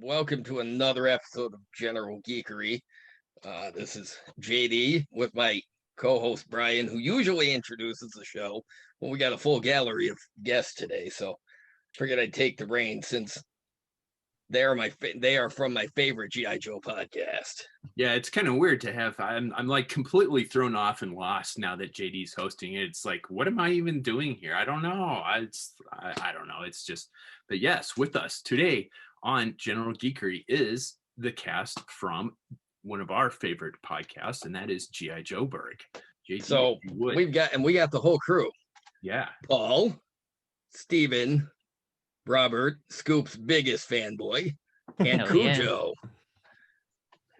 welcome to another episode of General Geekery. This is JD with my co-host Brian, who usually introduces the show. Well, we got a full gallery of guests today, so figured I'd take the reins since they are from my favorite GI Joe podcast. Yeah, it's kind of weird to have. I'm like completely thrown off and lost now that JD's hosting it. It's like, what am I even doing here? I don't know. I don't know. It's just, but yes, with us today on General Geekery is the cast from one of our favorite podcasts, and that is GIJoburg. JD, so we got the whole crew. Yeah, Paul, Steven, Robert, Scoop's biggest fanboy, and Cujo,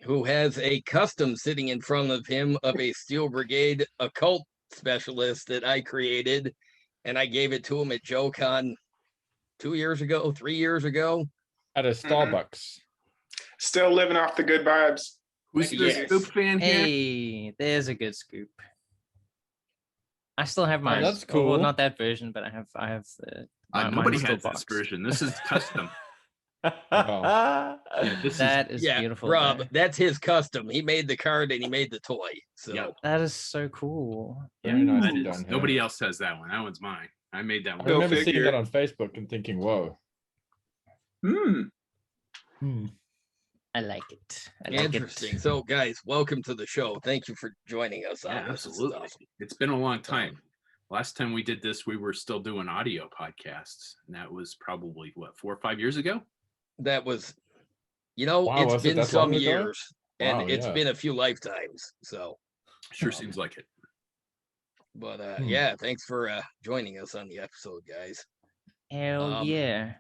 who has a custom sitting in front of him of a Steel Brigade occult specialist that I created, and I gave it to him at JoeCon 3 years ago. At a Starbucks. Still living off the good vibes. Who's the Scoop fan here? Hey, there's a good Scoop. I still have mine. That's cool. Well, not that version, but I have the. Nobody has this version. This is custom. Wow. Yeah, is yeah, beautiful. Rob, there. That's his custom. He made the card and he made the toy. So yeah. That is so cool. Very nicely done. Nobody else has that one. That one's mine. I made that I one. remember seeing that on Facebook and thinking, "Whoa." I like it. Interesting. So, guys, welcome to the show. Thank you for joining us. Yeah, absolutely. It's been a long time. Last time we did this, we were still doing audio podcasts, and that was probably 4 or 5 years ago. That was, Wow, it's been some years, and Wow, it's yeah. been a few lifetimes. So, Sure seems like it. but yeah, thanks for joining us on the episode, guys. Hell yeah.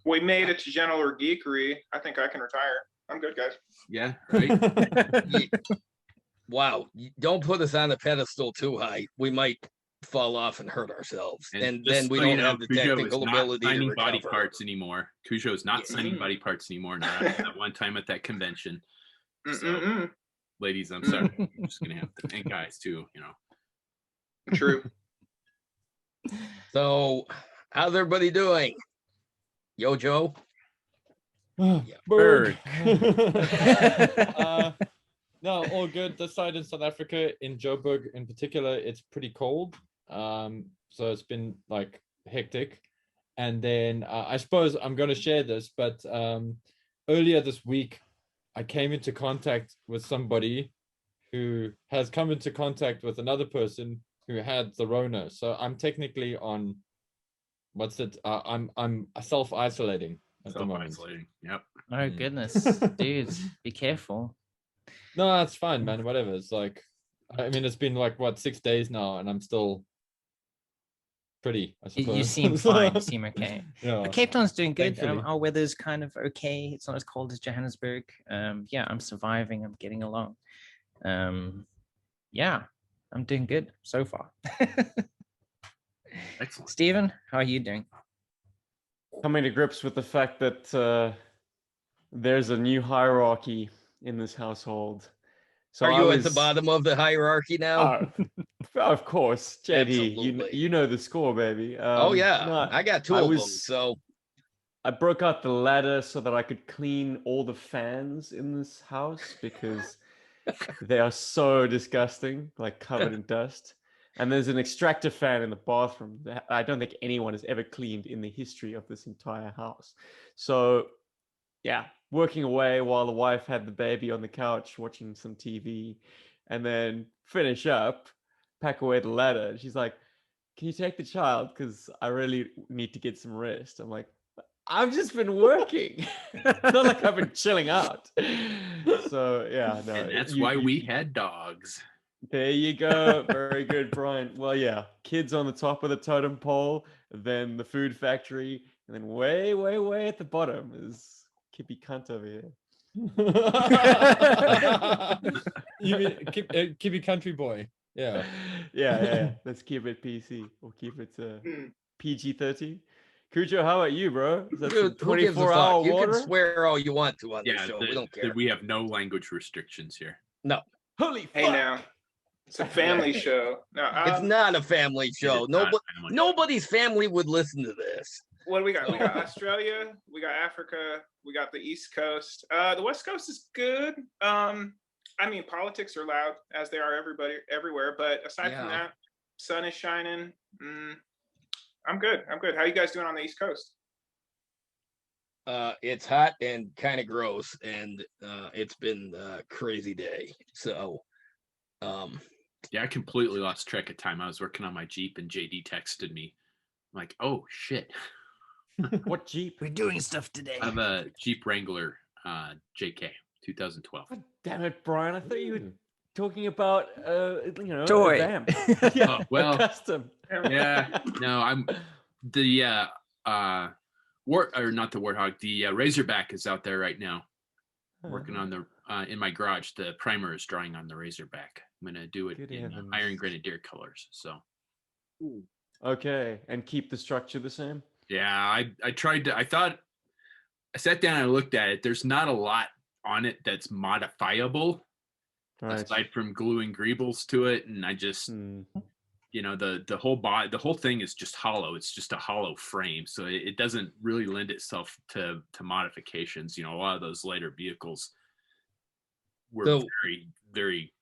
We made it to General Geekery. I think I can retire. I'm good, guys. Yeah, right. Wow, don't put us on a pedestal too high. We might fall off and hurt ourselves, and then we don't have the technical ability to signing recover. body parts anymore. Cujo's not signing body parts anymore. Not that one time at that convention. So, ladies, I'm sorry. I'm just gonna have to, and guys too. True. So, how's everybody doing? Yo, Joe. Berg. No, all good. This side in South Africa, in Joburg in particular, it's pretty cold. So it's been like hectic. And then I suppose I'm going to share this, but earlier this week, I came into contact with somebody who has come into contact with another person who had the Rona. So I'm technically on, I'm self-isolating at the moment. Yep. Oh goodness, dude, be careful. No, that's fine, man. Whatever. It's like, I mean, it's been like 6 days now, and I'm still pretty. I suppose. You seem fine. You seem okay. Yeah. Cape Town's doing good. Thankfully. Our weather's kind of okay. It's not as cold as Johannesburg. Yeah, I'm surviving. I'm getting along. Yeah, I'm doing good so far. Excellent. Steven, how are you doing? Coming to grips with the fact that there's a new hierarchy in this household. So Are you at the bottom of the hierarchy now? Of course, JD. Absolutely. You know the score, baby. Oh yeah, no, I got two of them. So I broke out the ladder so that I could clean all the fans in this house because they are so disgusting, like covered in dust. And there's an extractor fan in the bathroom that I don't think anyone has ever cleaned in the history of this entire house. So, yeah, working away while the wife had the baby on the couch watching some TV, and then finish up, pack away the ladder. She's like, "Can you take the child? Because I really need to get some rest." I'm like, "I've just been working. It's not like I've been chilling out." So, yeah, no. And that's why we had dogs. There you go. Very good, Brian. Well, yeah, kids on the top of the totem pole, then the food factory, and then way, way, way at the bottom is Kippy Cunt over here. You mean Kippy Country Boy? Yeah. Yeah. Let's keep it PC. We'll keep it PG-13. Cujo, how about you, bro? Is that some 24-hour You water? can swear all you want to on this show. We don't care. We have no language restrictions here. No. Holy fuck. Hey now, it's a family show. No, It's not a family show. Nobody's family would listen to this. What do we got? We got Australia, we got Africa, we got the East Coast. The West Coast is good. I mean, politics are loud as they are everywhere. But aside from that, sun is shining. I'm good. How you guys doing on the East Coast? It's hot and kind of gross, and it's been a crazy day. So, yeah, I completely lost track of time. I was working on my Jeep, and JD texted me. I'm like, oh shit. What Jeep? We're doing stuff today. I have a Jeep Wrangler JK 2012. God damn it, Brian! I thought you were talking about Toy. a vamp. Yeah, Oh, well, custom. Yeah, no, I'm the not the Warthog, the Razorback is out there right now, working on the in my garage. The primer is drying on the Razorback. I'm gonna do it Good in heavens. Iron Grenadier colors. So Okay, and keep the structure the same. yeah, I tried to. I sat down and I looked at it. There's not a lot on it that's modifiable, Right. aside from gluing greebles to it, and I just the whole body, the whole thing is just hollow. It's just a hollow frame, so it doesn't really lend itself to modifications. A lot of those later vehicles were very, very,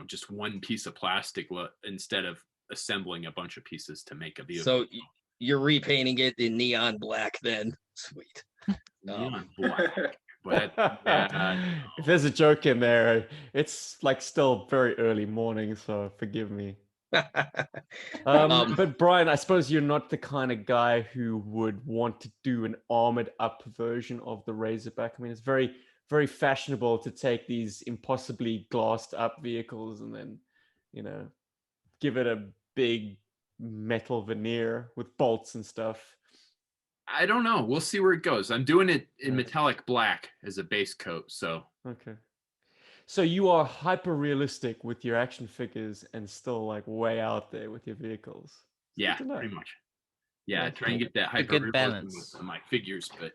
just one piece of plastic instead of assembling a bunch of pieces to make a vehicle. So you're repainting it in neon black, then? Sweet. Neon black. But if there's a joke in there, it's like still very early morning, so forgive me. But Brian, I suppose you're not the kind of guy who would want to do an armored up version of the Razorback. I mean, it's very, very fashionable to take these impossibly glassed up vehicles and then, give it a big metal veneer with bolts and stuff. I don't know. We'll see where it goes. I'm doing it in metallic black as a base coat. So okay. So you are hyper realistic with your action figures and still like way out there with your vehicles. Yeah, pretty much. Yeah, That's try and get that hyper good realism balance with my figures, but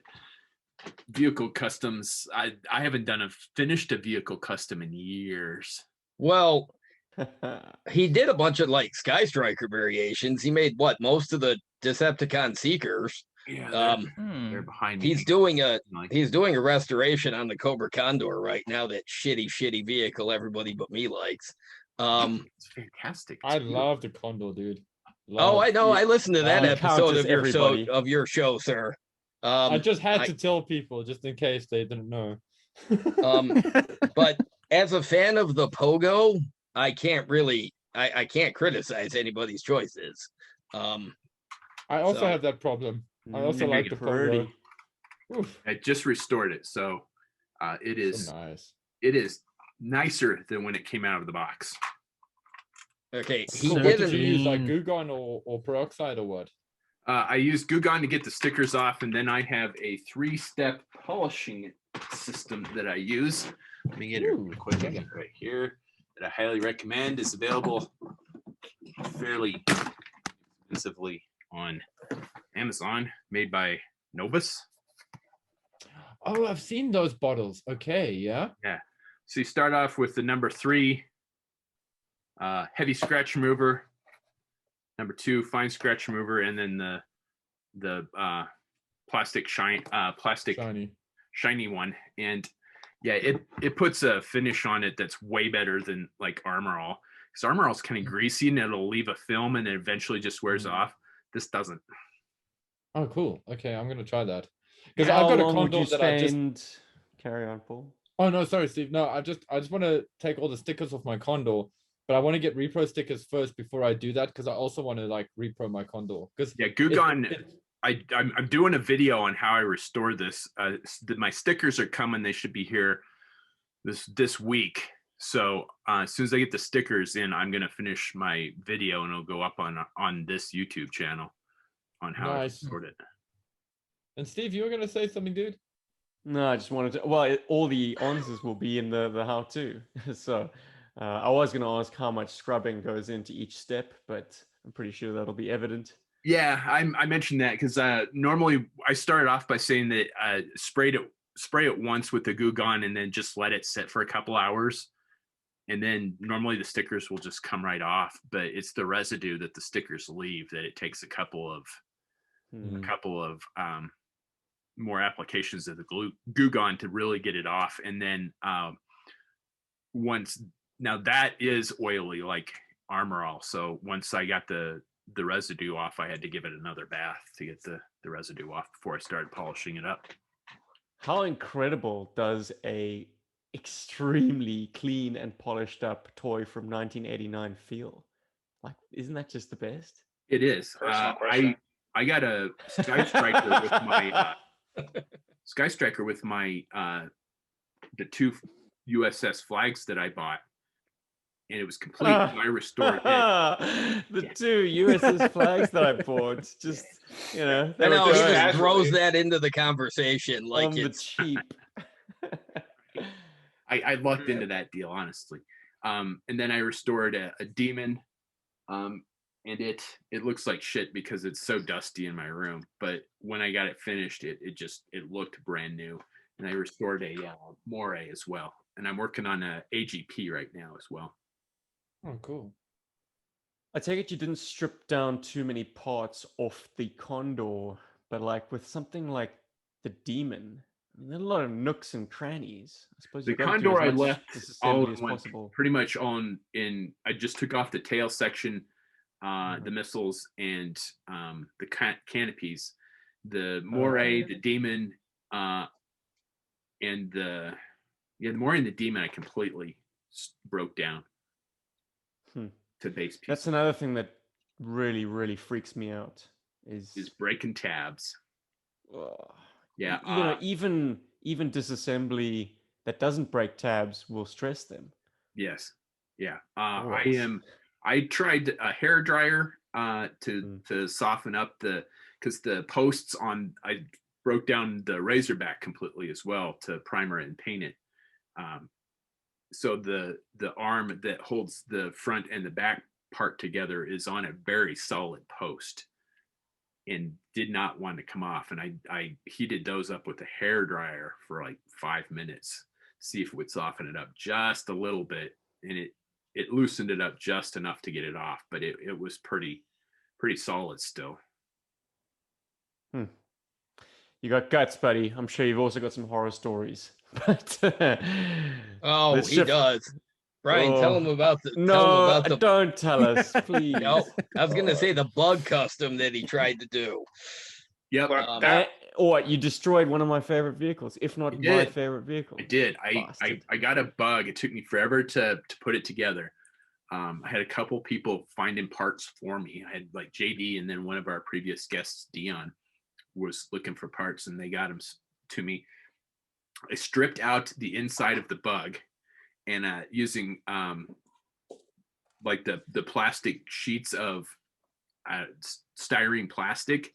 vehicle customs, I haven't finished a vehicle custom in years. Well, he did a bunch of like Sky Striker variations. He made most of the Decepticon Seekers. Yeah, they're behind me. He's doing a restoration on the Cobra Condor right now. That shitty vehicle everybody but me likes. It's fantastic. I love the Condor, dude. I know. I listened to that episode of your show, sir. I just had to tell people just in case they didn't know. But as a fan of the Pogo, I can't really I can't criticize anybody's choices. I also have that problem. I also like the Pogo. I just restored it, so it is so nice. It is nicer than when it came out of the box. Okay, So what did you use, like Goo Gone or peroxide or what? I used Goo Gone to get the stickers off, and then I have a 3-step polishing system that I use. Let me get it real quick. I got it right here that I highly recommend. Is available fairly expensively on Amazon, made by Novus. Oh, I've seen those bottles. Okay, yeah. Yeah. So you start off with the number 3 heavy scratch remover, number 2 fine scratch remover, and then the plastic shiny one. And yeah, it puts a finish on it that's way better than like Armor All, because Armor All is kind of greasy and it'll leave a film and it eventually just wears off. This doesn't. Oh, cool. Okay, I'm gonna try that. Because I've got a Condor that I just carry on, Paul. Oh no, sorry, Steve. No, I just want to take all the stickers off my Condor, but I want to get repro stickers first before I do that, because I also want to like repro my Condor. Because Goo Gone, I'm doing a video on how I restore this. My stickers are coming. They should be here this week. So as soon as I get the stickers in, I'm gonna finish my video and it'll go up on this YouTube channel on how I restored it. And Steve, you were gonna say something, dude? No, I just wanted to. Well, all the answers will be in the how-to. So I was going to ask how much scrubbing goes into each step, but I'm pretty sure that'll be evident. Yeah, I mentioned that because normally I started off by saying that spray it once with the Goo Gone and then just let it sit for a couple hours, and then normally the stickers will just come right off. But it's the residue that the stickers leave that it takes a couple of a couple of more applications of the Goo Gone to really get it off. And then now that is oily like Armor All. So once I got the residue off, I had to give it another bath to get the residue off before I started polishing it up. How incredible does a extremely clean and polished up toy from 1989 feel? Like, isn't that just the best? It is. Personal question. I got a Sky Striker with my Sky Striker with my the 2 USS flags that I bought, and it was complete when I restored it. The 2 USS flags that I bought, just I they know were he great. just throws that into the conversation like On the it's cheap. I lucked into that deal, honestly. And then I restored a demon, and it looks like shit because it's so dusty in my room. But when I got it finished, it looked brand new. And I restored a moray as well. And I'm working on a AGP right now as well. Oh, cool. I take it you didn't strip down too many parts off the Condor, but like with something like the Demon, there are a lot of nooks and crannies. I suppose The you've got to do Condor I as much left disassembly all in as one, possible. pretty much on in. I just took off the tail section, the missiles, and the canopies. The moray, the demon, and the moray and the demon I completely broke down to base pieces. That's another thing that really, really freaks me out. Is breaking tabs. Yeah, even disassembly that doesn't break tabs will stress them. Yes, yeah. I tried a hair dryer to soften up because the posts on. I broke down the Razorback completely as well to primer it and paint it. So the arm that holds the front and the back part together is on a very solid post and did not want to come off. And I heated those up with a hair dryer for like 5 minutes, see if it would soften it up just a little bit. And it loosened it up just enough to get it off, but it was pretty solid still. You got guts, buddy. I'm sure you've also got some horror stories. But he does. Brian, tell him about the. Don't tell us, please. No, I was gonna say the bug custom that he tried to do. Yep. You destroyed one of my favorite vehicles, if not my favorite vehicle. I did. I got a bug. It took me forever to put it together. I had a couple people finding parts for me. I had like JD, and then one of our previous guests, Dion, was looking for parts, and they got them to me. I stripped out the inside of the bug, and using like the plastic sheets of styrene plastic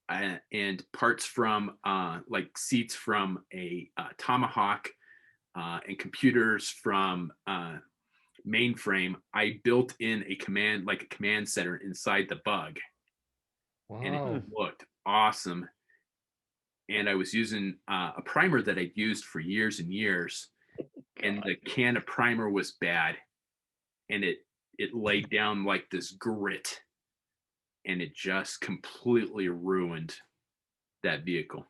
and parts from like seats from a Tomahawk and computers from mainframe. I built in a command center inside the bug. Wow. And it looked awesome. And I was using a primer that I'd used for years and years, and the can of primer was bad, and it laid down like this grit, and it just completely ruined that vehicle.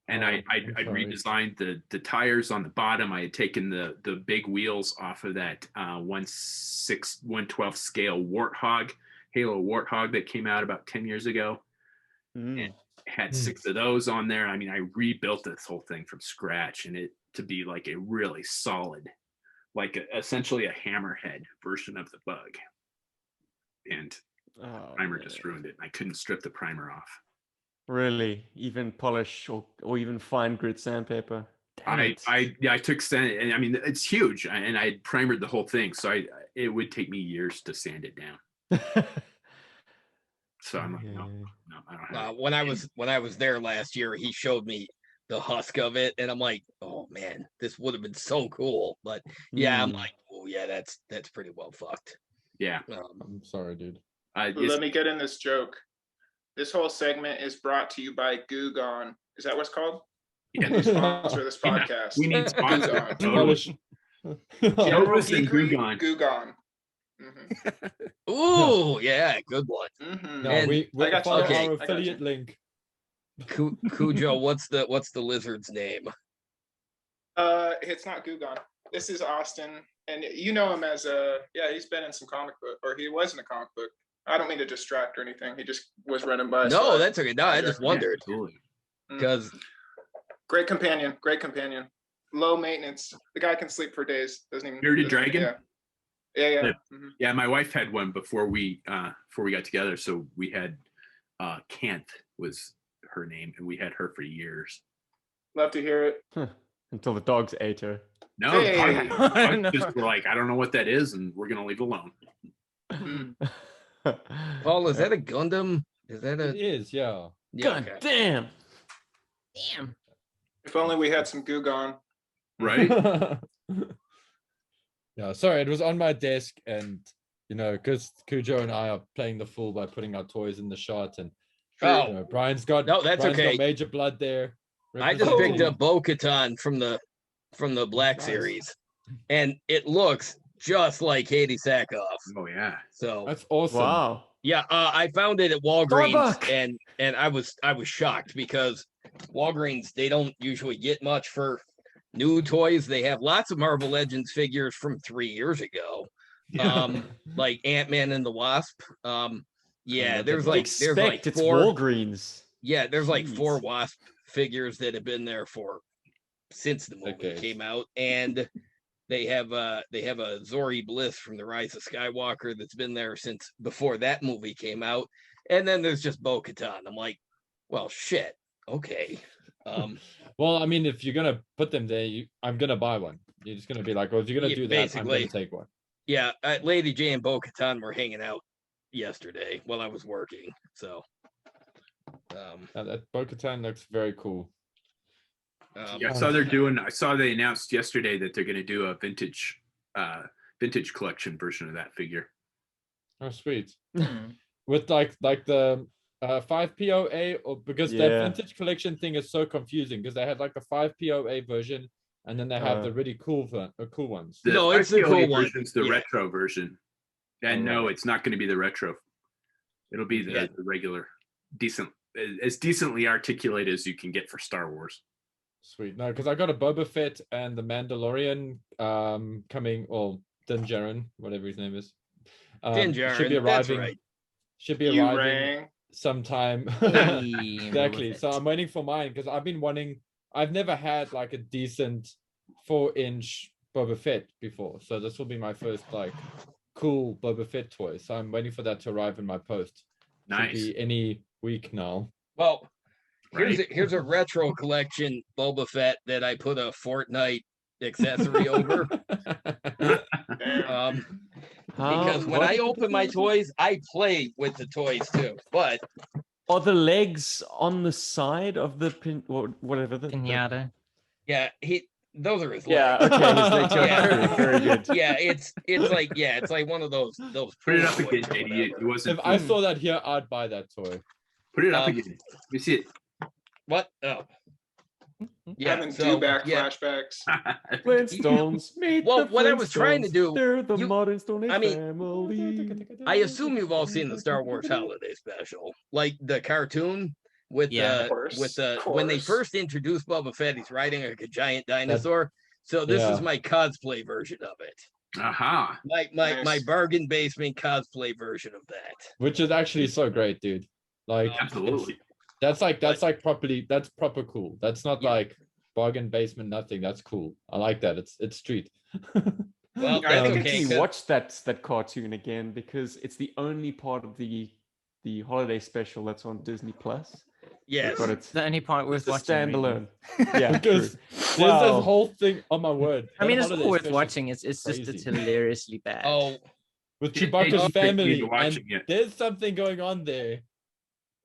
And I'd redesigned the tires on the bottom. I had taken the big wheels off of that 1/12 scale Halo Warthog that came out about 10 years ago. And had 6 of those on there. I mean, I rebuilt this whole thing from scratch, and it to be like a really solid, like essentially a hammerhead version of the bug. And primer just ruined it. I couldn't strip the primer off. Really? Even polish or even fine grit sandpaper? I took sand, and I mean it's huge, and I primered the whole thing, so it would take me years to sand it down. So I'm like, no, I don't have it. When I was there last year, he showed me the husk of it, and I'm like, oh man, this would have been so cool. But yeah, I'm like, oh yeah, that's pretty well fucked. Yeah. I'm sorry, dude. Let me get in this joke. This whole segment is brought to you by Goo Gone. Is that what it's called? Yeah. We sponsor this podcast. We need sponsors. Goo Gone. Geekery and Goo Gone. Goo Gone. Ooh, yeah, good one. Mm-hmm. No, And we I got you. follow Okay. our I got affiliate you. link. Cujo, what's the lizard's name? It's not Gugon. This is Austin, and you know him as he's been in some comic book, or he was in a comic book. I don't mean to distract or anything. He just was running by. No, that's okay. No, I just Yeah, wondered absolutely. because Great companion. Great companion. Low maintenance. The guy can sleep for days. Doesn't even. Bearded doesn't- dragon? Yeah. Yeah. Yeah. Mhm. Yeah, my wife had one before we got together. So we had Canth was her name, and we had her for years. Love to hear it. Until the dogs ate her. No, Hey. dogs just were like, I don't know what that is, and we're gonna leave it alone. Mm. Paul, is that a Gundam? Is that It a is, yeah. yeah? God Okay. damn. Damn. If only we had some Gugon. Right? Yeah, sorry, it was on my desk, and because Cujo and I are playing the fool by putting our toys in the shot, and Oh, Brian's got No, that's Brian's got okay. major blood there. I just picked representing- up Bo-Katan from the Black Nice. series, and it looks just like Katie Sackhoff. Oh yeah. So That's awesome. Wow. yeah, I found it at Walgreens, Starbuck! and I was shocked because Walgreens, they don't usually get much for new toys. They have lots of Marvel Legends figures from 3 years ago, like Ant-Man and the Wasp. Yeah, there's like Expect it's four. Walgreens. Yeah, there's like Jeez. 4 Wasp figures that have been there since the movie Decades. came out, and they have a Zori Bliss from the Rise of Skywalker that's been there since before that movie came out, and then there's just Bo-Katan. I'm like, well, shit, okay. Well, I mean, if you're gonna put them there, I'm gonna buy one. You're just gonna be like, well, if you're gonna Yeah, do that, I'm basically. gonna take one. Yeah, Lady J and Bo-Katan were hanging out yesterday while I was working, so That Bo-Katan looks very cool. Yeah, I saw they announced yesterday that they're gonna do a vintage collection version of that figure. Oh, sweet. Hmm. With like the 5 POA, or because the Yeah. vintage collection thing is so confusing because they had like the 5 POA version, and then they have the really cool ones. The No, it's the IPLA cool one. version's the Yeah. retro version. And no, it's not going to be the retro. It'll be Yeah. the regular, as decently articulated as you can get for Star Wars. Sweet. No, because I got a Boba Fett and the Mandalorian coming, or Din Djarin, whatever his name is. Din Should be Djarin, that's arriving. right. Should be You arriving rang. sometime. Hey, Exactly. Boba So Fett. I'm waiting for mine because I've never had like a decent 4-inch Boba Fett before. So this will be my first like cool Boba Fett toy. So I'm waiting for that to arrive in my post. Should Nice. be any week now. Well, here's Right. here's a retro collection Boba Fett that I put a Fortnite accessory over. Damn. Because when I open my toys, I play with the toys too. But Are the legs on the side of the pin or whatever the Pinata. yeah, those are his Yeah, legs. okay, his legs are Yeah. very good. Yeah, it's like one of those Put it up pool again, toys or JD. whatever. It wasn't. If I saw that here, I'd buy that toy. Put it up Um, again. Let me see it. What? Oh. Yeah, Having so, do-back yeah. flashbacks. Flintstones. Meet Well, the what I was trying to Flintstones. do- They're the you- modern Stone Age I mean, family. I assume you've all seen the Star Wars Holiday Special, like the cartoon with Yeah. Of course, when they course. first introduced Boba Fett, he's riding like a giant dinosaur. So this Yeah. is my cosplay version of it. Aha. My Nice. bargain basement cosplay version of that. Which is actually so great, dude. Like Absolutely. that's proper cool. That's not Yeah. like bargain basement, nothing. That's cool. I like that. It's street. Well, I that's think okay. Actually 'cause- watch that cartoon again because it's the only part of the holiday special that's on Disney Plus. Yes. But it's The only part worth a watching. really. standalone. Yeah, Because true. there's Wow. this whole thing on my word. I mean, that it's holiday all worth special watching. It's just crazy. it's hilariously bad. Oh, with Yeah, Chewbacca's JD, family, you're watching and it. there's something going on there.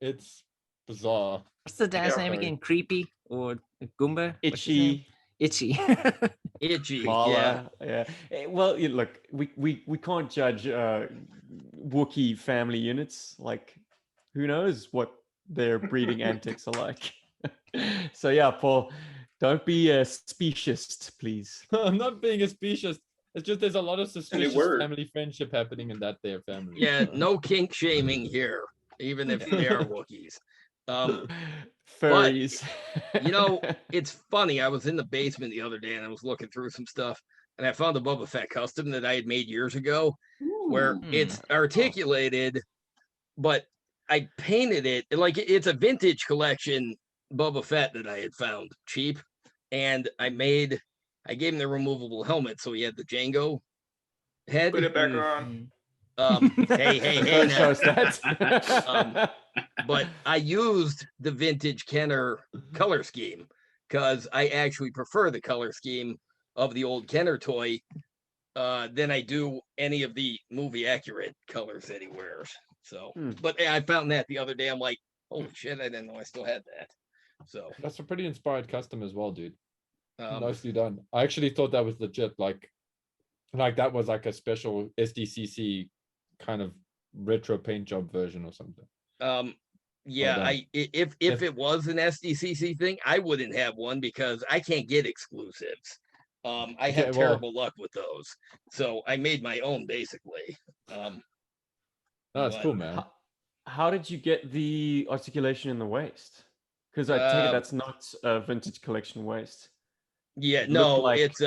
It's bizarre. What's the dad's Yeah, name sorry. again? Creepy or Goomba? What's his name? Itchy. Itchy. itchy. Yeah. Mala, yeah. Well, look, we can't judge Wookiee family units. Like, who knows what their breeding antics are like. So yeah, Paul, don't be a speciesist, please. I'm not being a specious. It's just there's a lot of suspicious word. family friendship happening in that there family. Yeah, so. no kink shaming here, even if they are Wookiees. Furries. You know, it's funny. I was in the basement the other day and I was looking through some stuff, and I found a Boba Fett custom that I had made years ago, where it's articulated, but I painted it like it's a vintage collection Boba Fett that I had found cheap, and I gave him the removable helmet, so he had the Django head. Put it back on. Hey, Don't show now. us that. But I used the vintage Kenner color scheme because I actually prefer the color scheme of the old Kenner toy than I do any of the movie accurate colors that he wears. So, but I found that the other day. I'm like, holy shit, I didn't know I still had that. So that's a pretty inspired custom as well, dude. Nicely Um, done. I actually thought that was legit, like that was like a special SDCC kind of retro paint job version or something. Yeah, done. if it was an SDCC thing, I wouldn't have one because I can't get exclusives. I have Okay, well- terrible luck with those, so I made my own basically. No, that's but- cool, man. How did you get the articulation in the waist? Because I take it that's not a vintage collection waist. Yeah, It no, looked like- it's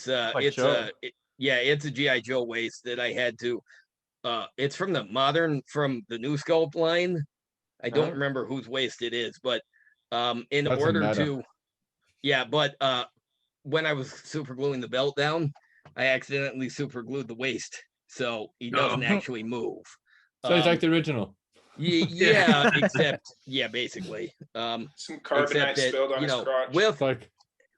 like Joe. it's a GI Joe waist that I had to. It's from the new sculpt line. I don't Uh-huh. remember whose waist it is, but in Doesn't order matter. to, yeah, but when I was super gluing the belt down, I accidentally super glued the waist, so he doesn't actually move. So it's like the original. Yeah, except basically. Some Except carbonite that, spilled on his crotch. It's like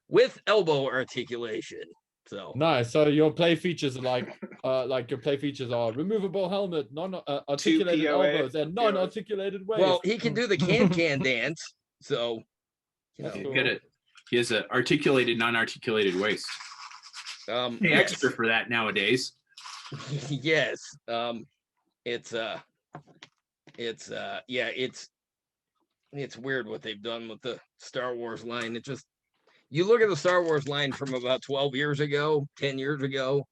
with elbow articulation. So nice. So your play features are like your play features are removable helmet, non-articulated POA. elbows, and non-articulated waist. well, he can do the can dance. So That's You cool. get it. He has an articulated, non-articulated waist. Pay extra for that nowadays. yes. It's weird what they've done with the Star Wars line. It just, you look at the Star Wars line from about 12 years ago, 10 years ago,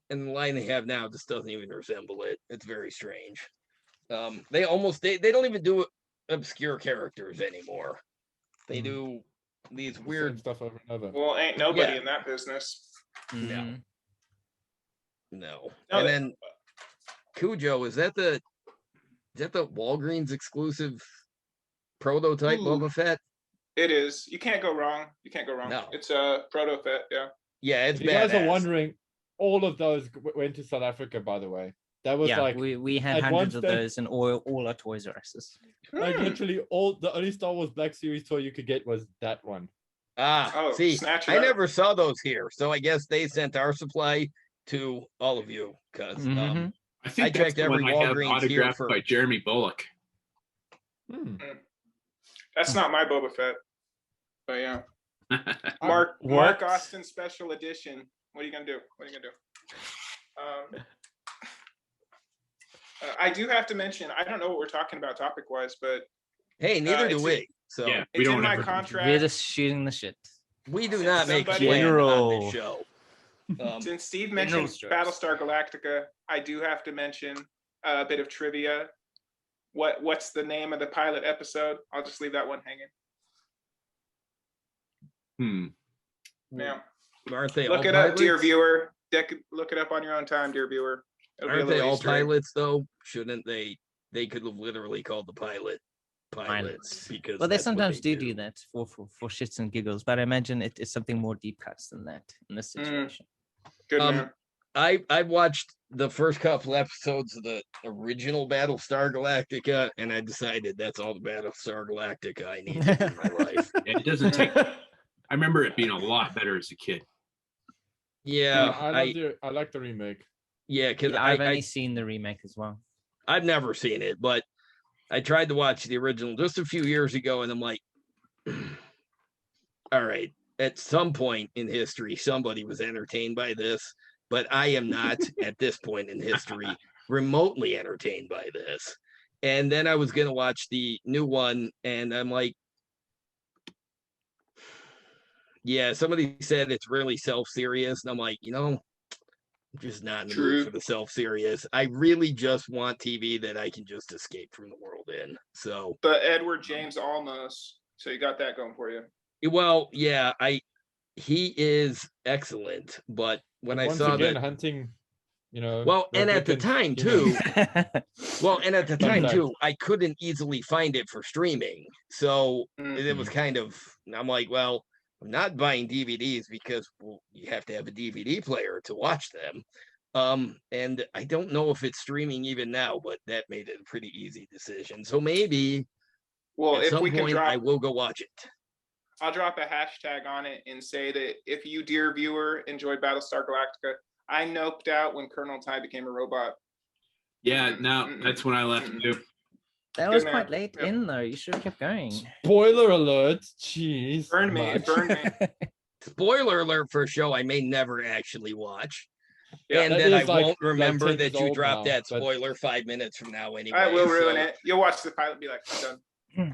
and the line they have now just doesn't even resemble it. It's very strange. They don't even do obscure characters anymore. They do these Same weird stuff over and over. Well, ain't nobody Yeah. in that business. Mm. no. No, And they- then Cujo, is that the Walgreens exclusive prototype Ooh. Boba Fett? It is. You can't go wrong. You can't go wrong. No. It's a proto Fett, yeah. Yeah, it's If you guys are badass. wondering, all of those went to South Africa, by the way. That was Yeah, like we had at one hundreds of stage- those in all our Toys R Us's. literally the only Star Wars Black Series toy you could get was that one. Oh, See, snatch it I up. never saw those here, so I guess they sent our supply to all of you because Mhm. I think I that's checked the one every I have Walgreens here autographed for- by Jeremy Bullock. That's not my Boba Fett. But yeah. Um, Mark what? Austin special edition. What are you gonna do? What are you gonna do? I do have to mention, I don't know what we're talking about topic wise, but hey, neither do it's we. So Yeah, we it's in don't my ever. contract. We're just shooting the shit. we do Since not make somebody- plan on General. this show. Since Steve General mentioned strokes. Battlestar Galactica, I do have to mention a bit of trivia. What's the name of the pilot episode? I'll just leave that one hanging. Now, Aren't they look all it up, dear pilots? viewer. Look it up on your own time, dear viewer. It'll be a Aren't they little all Easter egg. pilots though? Shouldn't they? They could have literally called the pilots because Well, they that's what sometimes they do that for shits and giggles, but I imagine it is something more deep cuts than that in this situation. Good Um, man. I watched the first couple episodes of the original Battlestar Galactica, and I decided that's all the Battlestar Galactica I need in my life. It doesn't take. I remember it being a lot better as a kid. Yeah, I like the remake. because Yeah, I've only seen the remake as well. I've never seen it, but I tried to watch the original just a few years ago, and I'm like, all right, at some point in history, somebody was entertained by this, but I am not at this point in history remotely entertained by this. And then I was going to watch the new one, and I'm like, yeah, somebody said it's really self-serious. And I'm like, just not in the mood for the self-serious. I really just want TV that I can just escape from the world in. So But Edward James Olmos, so you got that going for you. well, yeah, he is excellent, but when I saw that hunting, well, and at the time too, I couldn't easily find it for streaming. So it was kind of, I'm like, well, I'm not buying DVDs because you have to have a DVD player to watch them. And I don't know if it's streaming even now, but that made it a pretty easy decision. So maybe at some point I will go watch it. I'll drop a hashtag on it and say that if you, dear viewer, enjoyed Battlestar Galactica, I noped out when Colonel Ty became a robot. Yeah, no, that's when I left too. That was quite late in though. You should have kept going. Spoiler alert! Jeez. Burn me. Spoiler alert for a show I may never actually watch. Yeah, and then I won't remember that you dropped that spoiler 5 minutes from now anyway. I will ruin it. You'll watch the pilot and be like, I'm done.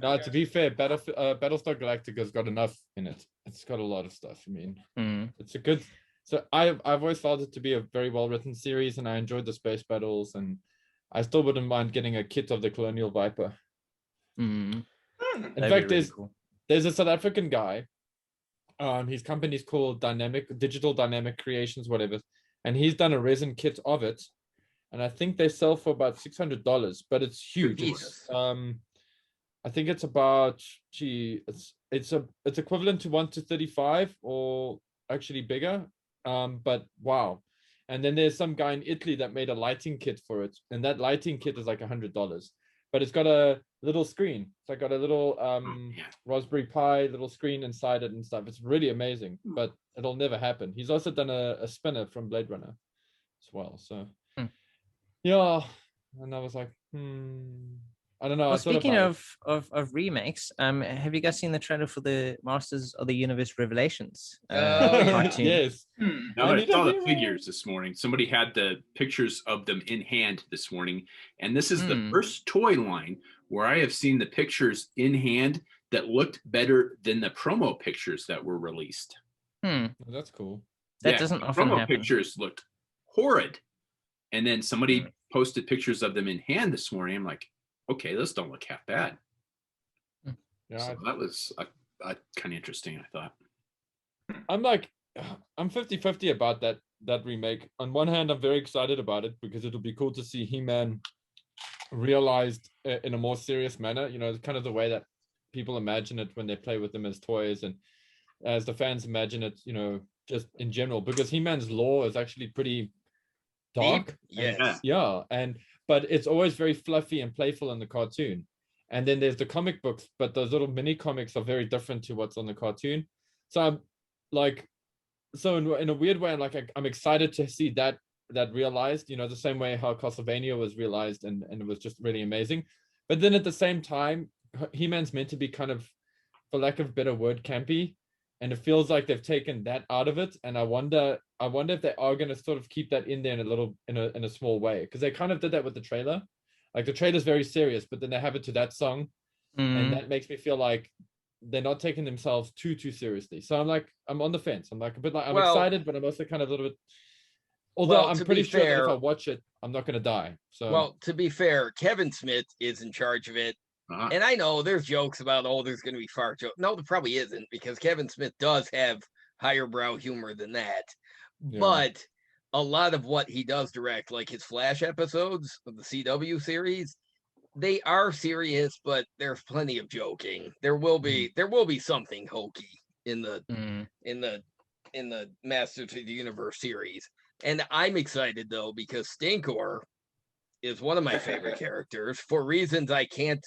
No, to be fair, Battlestar Galactica's got enough in it. It's got a lot of stuff. I mean, it's a good. So I've always felt it to be a very well written series, and I enjoyed the space battles, and I still wouldn't mind getting a kit of the Colonial Viper. In fact, there's a South African guy. His company's called Digital Dynamic Creations, whatever, and he's done a resin kit of it, and I think they sell for about $600, but it's huge. I think it's about it's equivalent to 1:35 or actually bigger. But wow. And then there's some guy in Italy that made a lighting kit for it, and that lighting kit is like $100, but it's got a little screen. So I got a little Raspberry Pi little screen inside it and stuff. It's really amazing, but it'll never happen. He's also done a spinner from Blade Runner as well. So yeah, and I was like, I don't know. Well, speaking of remakes, have you guys seen the trailer for the Masters of the Universe Revelations? Cartoon? Yes. No, I saw the figures this morning. Somebody had the pictures of them in hand this morning, and this is the first toy line where I have seen the pictures in hand that looked better than the promo pictures that were released. That's cool. That doesn't often promo happen. Pictures looked horrid, and then somebody posted pictures of them in hand this morning. I'm like, okay, those don't look half bad. Yeah, so that was kind of interesting, I thought. I'm 50-50 about that remake. On one hand, I'm very excited about it because it'll be cool to see He-Man realized in a more serious manner. It's kind of the way that people imagine it when they play with them as toys, and as the fans imagine it, just in general, because He-Man's lore is actually pretty dark. Yes. But it's always very fluffy and playful in the cartoon. And then there's the comic books, but those little mini comics are very different to what's on the cartoon. So I'm like, in a weird way, I'm excited to see that realized, the same way how Castlevania was realized and it was just really amazing. But then at the same time, He-Man's meant to be kind of, for lack of a better word, campy. And it feels like they've taken that out of it. And I wonder if they are going to sort of keep that in there in a small way, because they kind of did that with the trailer. Like the trailer's very serious, but then they have it to that song, and that makes me feel like they're not taking themselves too seriously. So I'm on the fence. I'm like a bit like I'm excited, but I'm also kind of a little bit. Although I'm pretty sure that if I watch it, I'm not going to die. So well, to be fair, Kevin Smith is in charge of it. And I know there's jokes about, there's going to be fart jokes. No, there probably isn't, because Kevin Smith does have higher brow humor than that. Yeah. But a lot of what he does direct, like his Flash episodes of the CW series, they are serious, but there's plenty of joking. There will be something hokey in the Masters of the Universe series. And I'm excited though, because Stinkor is one of my favorite characters for reasons I can't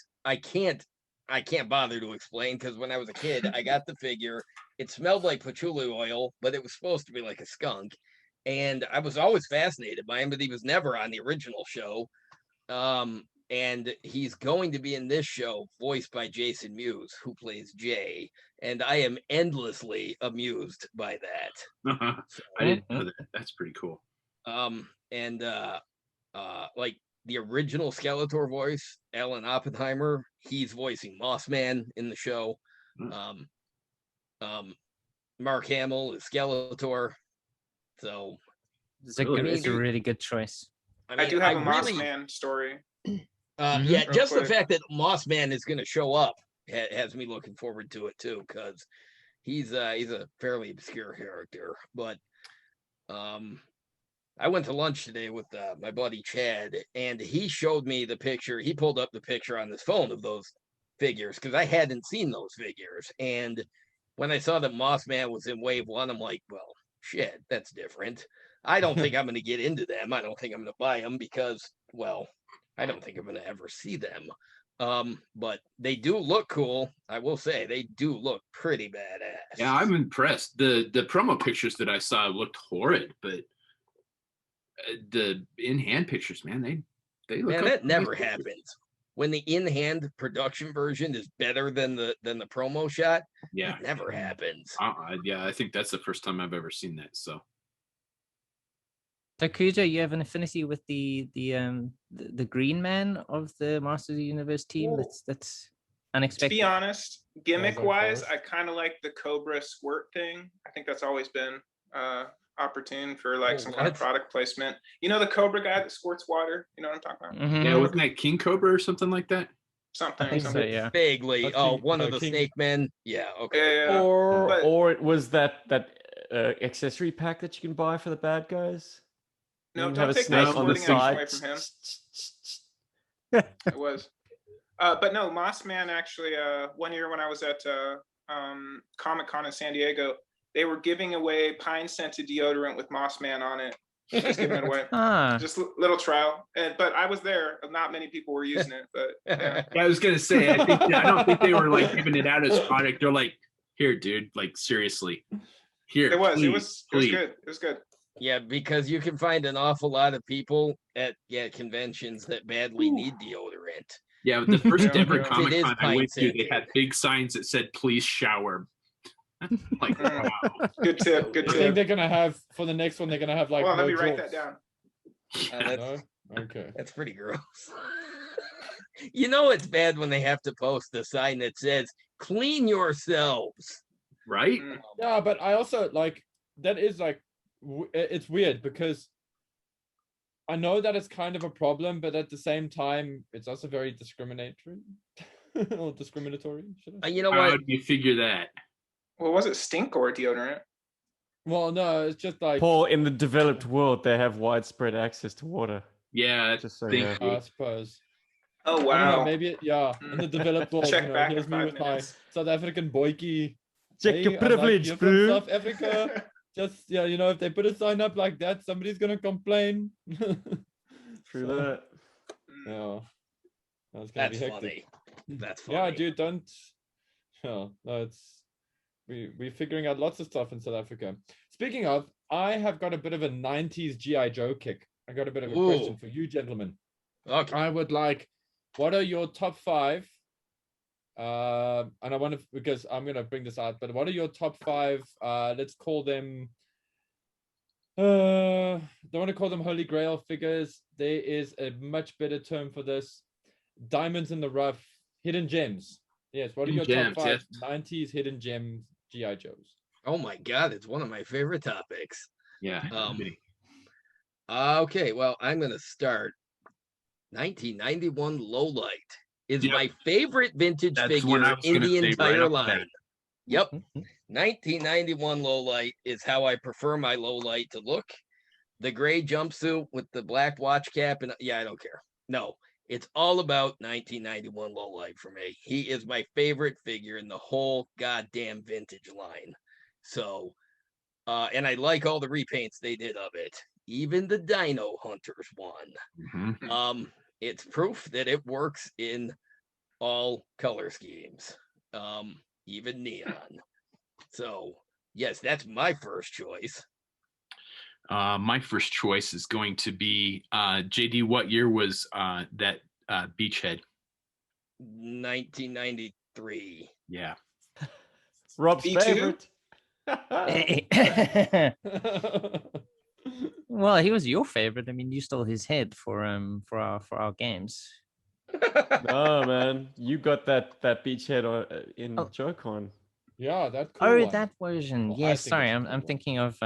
bother to explain, because when I was a kid, I got the figure. It smelled like patchouli oil, but it was supposed to be like a skunk. And I was always fascinated by him, but he was never on the original show. And he's going to be in this show, voiced by Jason Mewes, who plays Jay. And I am endlessly amused by that. So, I didn't know that. That's pretty cool. Like the original Skeletor voice, Alan Oppenheimer, he's voicing Mossman in the show. Mark Hamill is Skeletor. So It's a Really good, it's a good. really good choice. I do have a Moss really, Man story. yeah, Real just the quick. fact that Moss Man is going to show up has me looking forward to it too, because he's a fairly obscure character. But I went to lunch today with my buddy Chad, and he showed me the picture. He pulled up the picture on his phone of those figures because I hadn't seen those figures. And when I saw that Moss Man was in Wave 1, I'm like, well, shit, that's different. I don't think I'm going to get into them. I don't think I'm going to buy them because, well, I don't think I'm going to ever see them. But they do look cool. I will say they do look pretty badass. Yeah, I'm impressed. The promo pictures that I saw looked horrid, but the in-hand pictures, man, they look. Man, like that never nice pictures. happens. When the in-hand production version is better than the promo shot, Yeah, that never happens. yeah, I think that's the first time I've ever seen that. So So Cujo, you have an affinity with the green man of the Masters of the Universe team. Well, That's To unexpected. be honest, gimmick wise, Forest. I kind of like the Cobra squirt thing. I think that's always been opportune for like some kind of What? product placement. You know the Cobra guy that squirts water? You know what I'm talking about? Mhm. yeah, wasn't that King Cobra or something like that? Something. I think so. something. Yeah. Vaguely. That's Oh, King- one of no, the King- snake men. Yeah, okay. Yeah. But- Or it was that accessory pack that you can buy for the bad guys. No, You can don't have a take snake that on the squirting action side. away from him. It was. But no, Moss Man actually, one year when I was at Comic-Con in San Diego, they were giving away pine scented deodorant with Moss Man on it. Just giving it away. Ah, Just little trial. But I was there. Not many people were using it, but yeah. Yeah, I was gonna say, I don't think they were like giving it out as product. They're like, here, dude, like seriously, here. It was please. good. It was good. Yeah, because you can find an awful lot of people at conventions that badly need deodorant. Yeah, the first Yeah, ever yeah. Comic It is Con I went to, they pine-scented. had big signs that said "Please shower." Like, Mm. wow. Good tip. Good I think tip. they're gonna have for the next one. They're gonna have like Well, let no me write jokes. that down. That's, No? Okay. that's pretty gross. You know it's bad when they have to post a sign that says "Clean yourselves." Right? Mm. Yeah, but I also like that is like it's weird because I know that it's kind of a problem, but at the same time, it's also very discriminatory or discriminatory. Should I say? You know How what? do you figure that? Well, was it stink or deodorant? Well, no, it's just like Paul, in the developed world, they have widespread access to water. Yeah, Just so thank you know. you. I suppose. Oh I don't know, wow. maybe yeah. In the developed world, Check you know, back here's in me 5 with my minutes. South African boykie. Check Hey, your I'm like, privilege, "You're from bro. South Africa. Just yeah, you know, if they put a sign up like that, somebody's gonna complain. True So, that. yeah, that's gonna That's be hectic. funny. That's funny. Yeah, dude, don't. Yeah, no, it's we're figuring out lots of stuff in South Africa. Speaking of, I have got a bit of a '90s GI Joe kick. I got a bit of a question Ooh. for you, gentlemen. Okay. I would like, what are your top 5? And I want to, because I'm gonna bring this out, but what are your top 5? Let's call them. Don't want to call them Holy Grail figures. There is a much better term for this. Diamonds in the rough, hidden gems. Yes. What are your Hidden top gems, 5 90s hidden gems GI Joes? Oh my God, it's one of my favorite topics. Yeah. Okay, well, I'm gonna start. 1991 Lowlight is Yep. my favorite vintage That's what I figure was in gonna the say right entire off the bat. line. Yep. 1991 Lowlight is how I prefer my Lowlight to look. The gray jumpsuit with the black watch cap, and yeah, I don't care. No, it's all about 1991 Lowlight for me. He is my favorite figure in the whole goddamn vintage line. So, and I like all the repaints they did of it. Even the Dino Hunters one. Mhm. It's proof that it works in all color schemes, even neon. So yes, that's my first choice. My first choice is going to be JD. What year was that Beachhead? 1993. Yeah. Rob's B2? favorite. well, he was your favorite. I mean, you stole his head for our games. No, man, you got that beachhead in Oh. JoeCon. Yeah, that cool Oh, one. that version. Well, I Yes, think sorry, it's a I'm cool I'm one. thinking of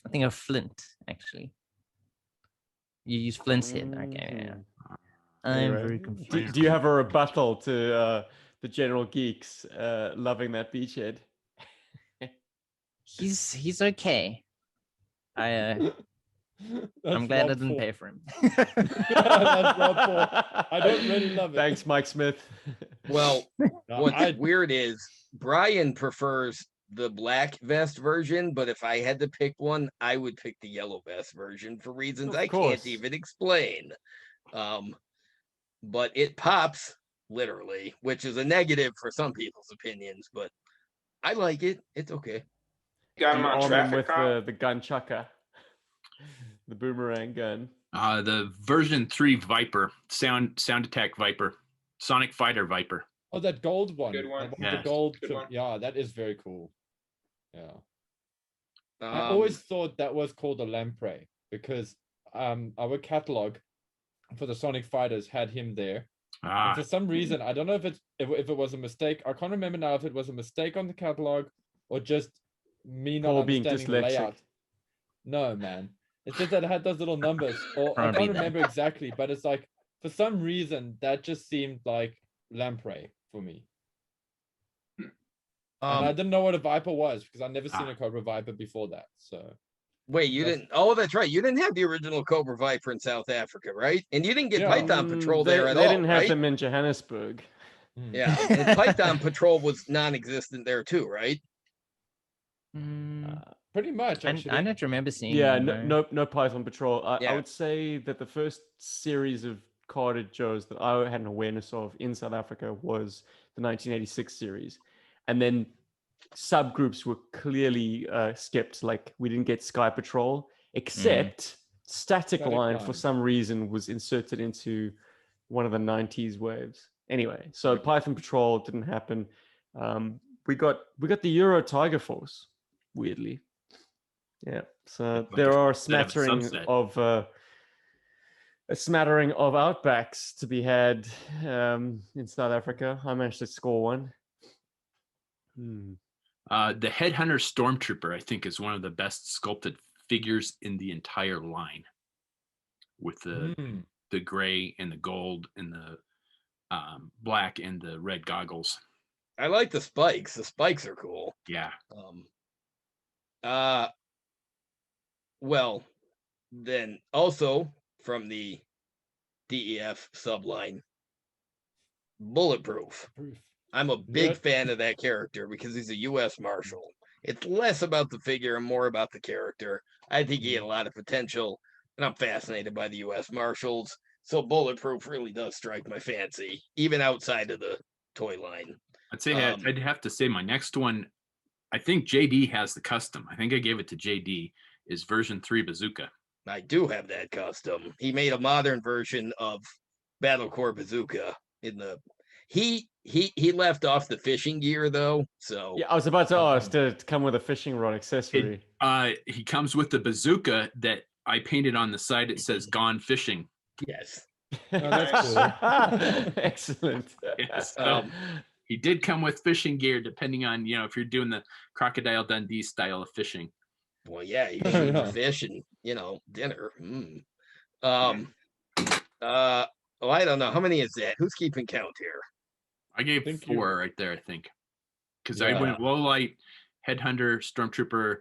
I think of Flint, actually. You use Flint's head. Okay, yeah. I'm Anyway, very confused. do you have a rebuttal to the general geeks loving that beachhead? He's okay. I'm That's glad I Rob didn't Ford. pay for him. That's Rob Ford. I don't really love it. Thanks, Mike Smith. Well, No, what's weird is Brian prefers the black vest version, but if I had to pick one, I would pick the yellow vest version for reasons Of I course. can't even explain. But it pops literally, which is a negative for some people's opinions, but I like it. It's okay. Got Do him you on arm him traffic with cop. the gun chucker, the boomerang gun? The version 3 Viper, sound attack Viper, Sonic Fighter Viper. Oh, that gold one. Good one. That one with Yes. the gold Good trim. one. Yeah, that is very cool. Yeah. I Um, always thought that was called a lamprey because our catalog for the Sonic Fighters had him there. And for some reason, I don't know if it was a mistake. I can't remember now if it was a mistake on the catalog or just me not Paul being understanding the dyslexic. layout. No, man. It's just that it had those little numbers. Or I Probably can't that. remember exactly, but it's like for some reason that just seemed like lamprey for me. And I didn't know what a Viper was because I'd never seen a Cobra Viper before that. So wait, you That's- didn't? Oh, that's right. You didn't have the original Cobra Viper in South Africa, right? And you didn't get Yeah. Python Patrol they, there at they all, didn't have right? them in Johannesburg. Yeah, and Python Patrol was non-existent there too, right? pretty much I actually. don't remember seeing Yeah, one, no Python Patrol. I Yeah. would say that the first series of carded Joes that I had an awareness of in South Africa was the 1986 series. And then subgroups were clearly skipped. Like we didn't get Sky Patrol, except Static Static Line for Line. some reason was inserted into one of the 90s waves. Anyway, so Python Patrol didn't happen. We got the Euro Tiger Force, weirdly. Yeah, so Like there a are a subset of a smattering subset. of outbacks to be had in South Africa. I managed to score one. The Headhunter Stormtrooper, I think, is one of the best sculpted figures in the entire line, with the gray and the gold and the black and the red goggles. I like the spikes. The spikes are cool. Yeah. Well, then also from the DEF subline, Bulletproof. I'm a big fan of that character because he's a U.S. Marshal. It's less about the figure and more about the character. I think he had a lot of potential, and I'm fascinated by the U.S. Marshals. So Bulletproof really does strike my fancy, even outside of the toy line. I'd say I'd have to say my next one, I think JD has the custom. I think I gave it to JD, is version 3 Bazooka. I do have that custom. He made a modern version of Battle Corps Bazooka in the he left off the fishing gear though. So Yeah, I was about to ask to come with a fishing rod accessory. He comes with the bazooka that I painted on the side. It says "Gone Fishing." yes. Oh, that's cool. Excellent. Yes, so he did come with fishing gear, depending on if you're doing the Crocodile Dundee style of fishing. Well, yeah, you shoot the fish and dinner. I don't know. How many is that? Who's keeping count here? I gave Thank 4 you. right there, I think. Because I went low light, Headhunter, Stormtrooper,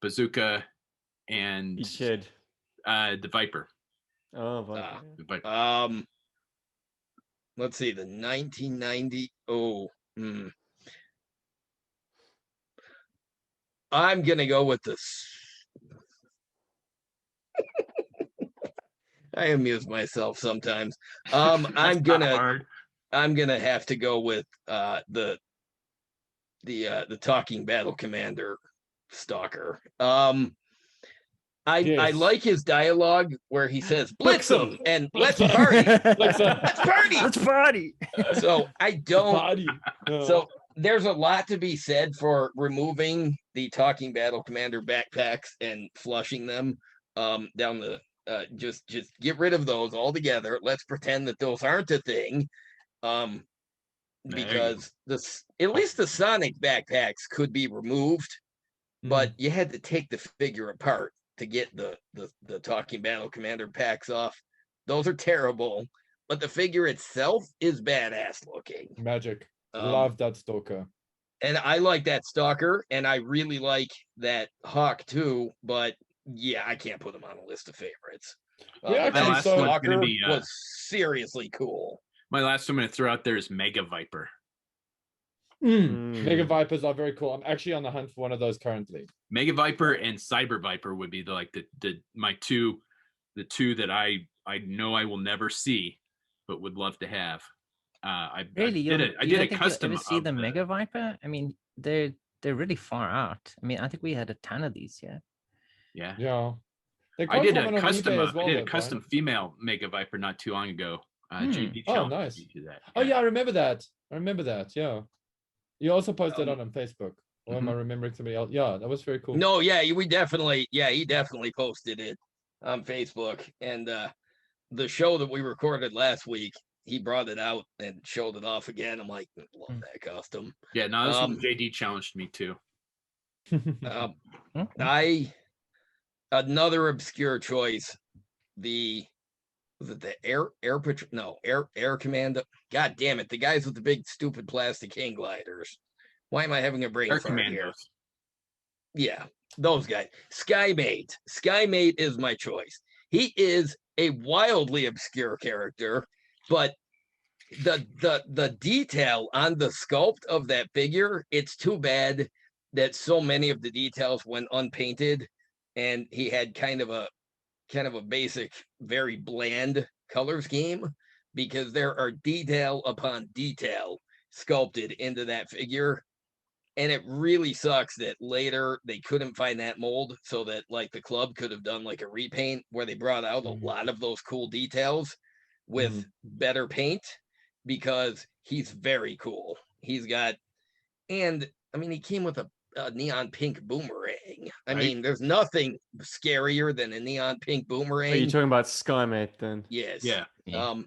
Bazooka, and Each head. the Viper. Oh, Viper. The Viper. Let's see, the 1990. I'm gonna go with this. I amuse myself sometimes. I'm gonna have to go with the talking battle commander Stalker. I like his dialogue where he says "blitz them" and "let's party." Let's party. So I don't. So there's a lot to be said for removing the talking battle commander backpacks and flushing them down the. Just get rid of those altogether. Let's pretend that those aren't a thing. Because at least the Sonic backpacks could be removed, but you had to take the figure apart to get the talking battle commander packs off. Those are terrible, but the figure itself is badass looking. Magic. Love that stalker. And I like that stalker, and I really like that hawk too. But yeah, I can't put him on a list of favorites. We actually that saw- stalker be, was seriously cool. My last one I'm going to throw out there is Mega Viper. Mega Vipers are very cool. I'm actually on the hunt for one of those currently. Mega Viper and Cyber Viper would be the two that I know I will never see, but would love to have. I did a custom. Ever see of the Mega Viper? I mean, they're really far out. I mean, I think we had a ton of these here. Yeah. Yeah. They I come did from a on custom. eBay as well, I did a though, custom Brian. female Mega Viper not too long ago. JD Oh, challenged nice. me to do that. Oh yeah, I remember that. Yeah. You also posted on Facebook. Or am I Mhm. remembering somebody else? Yeah, that was very cool. No, yeah, he definitely posted it on Facebook. And the show that we recorded last week, he brought it out and showed it off again. I'm like, love that custom. Yeah, no, this one JD challenged me too. Another obscure choice, was it the air commando? God damn it, the guys with the big stupid plastic hang gliders. Why am I having a brain Air fart here? Commandos. Yeah, those guys. Skymate. Skymate is my choice. He is a wildly obscure character, but the detail on the sculpt of that figure, it's too bad that so many of the details went unpainted, and he had kind of a basic, very bland color scheme, because there are detail upon detail sculpted into that figure. And it really sucks that later they couldn't find that mold, so that like the club could have done like a repaint where they brought out a lot of those cool details with better paint, because he's very cool. He's got, and I mean, he came with a neon pink boomerang. I mean, there's nothing scarier than a neon pink boomerang. Are you talking about Skymate then? Yes. Yeah.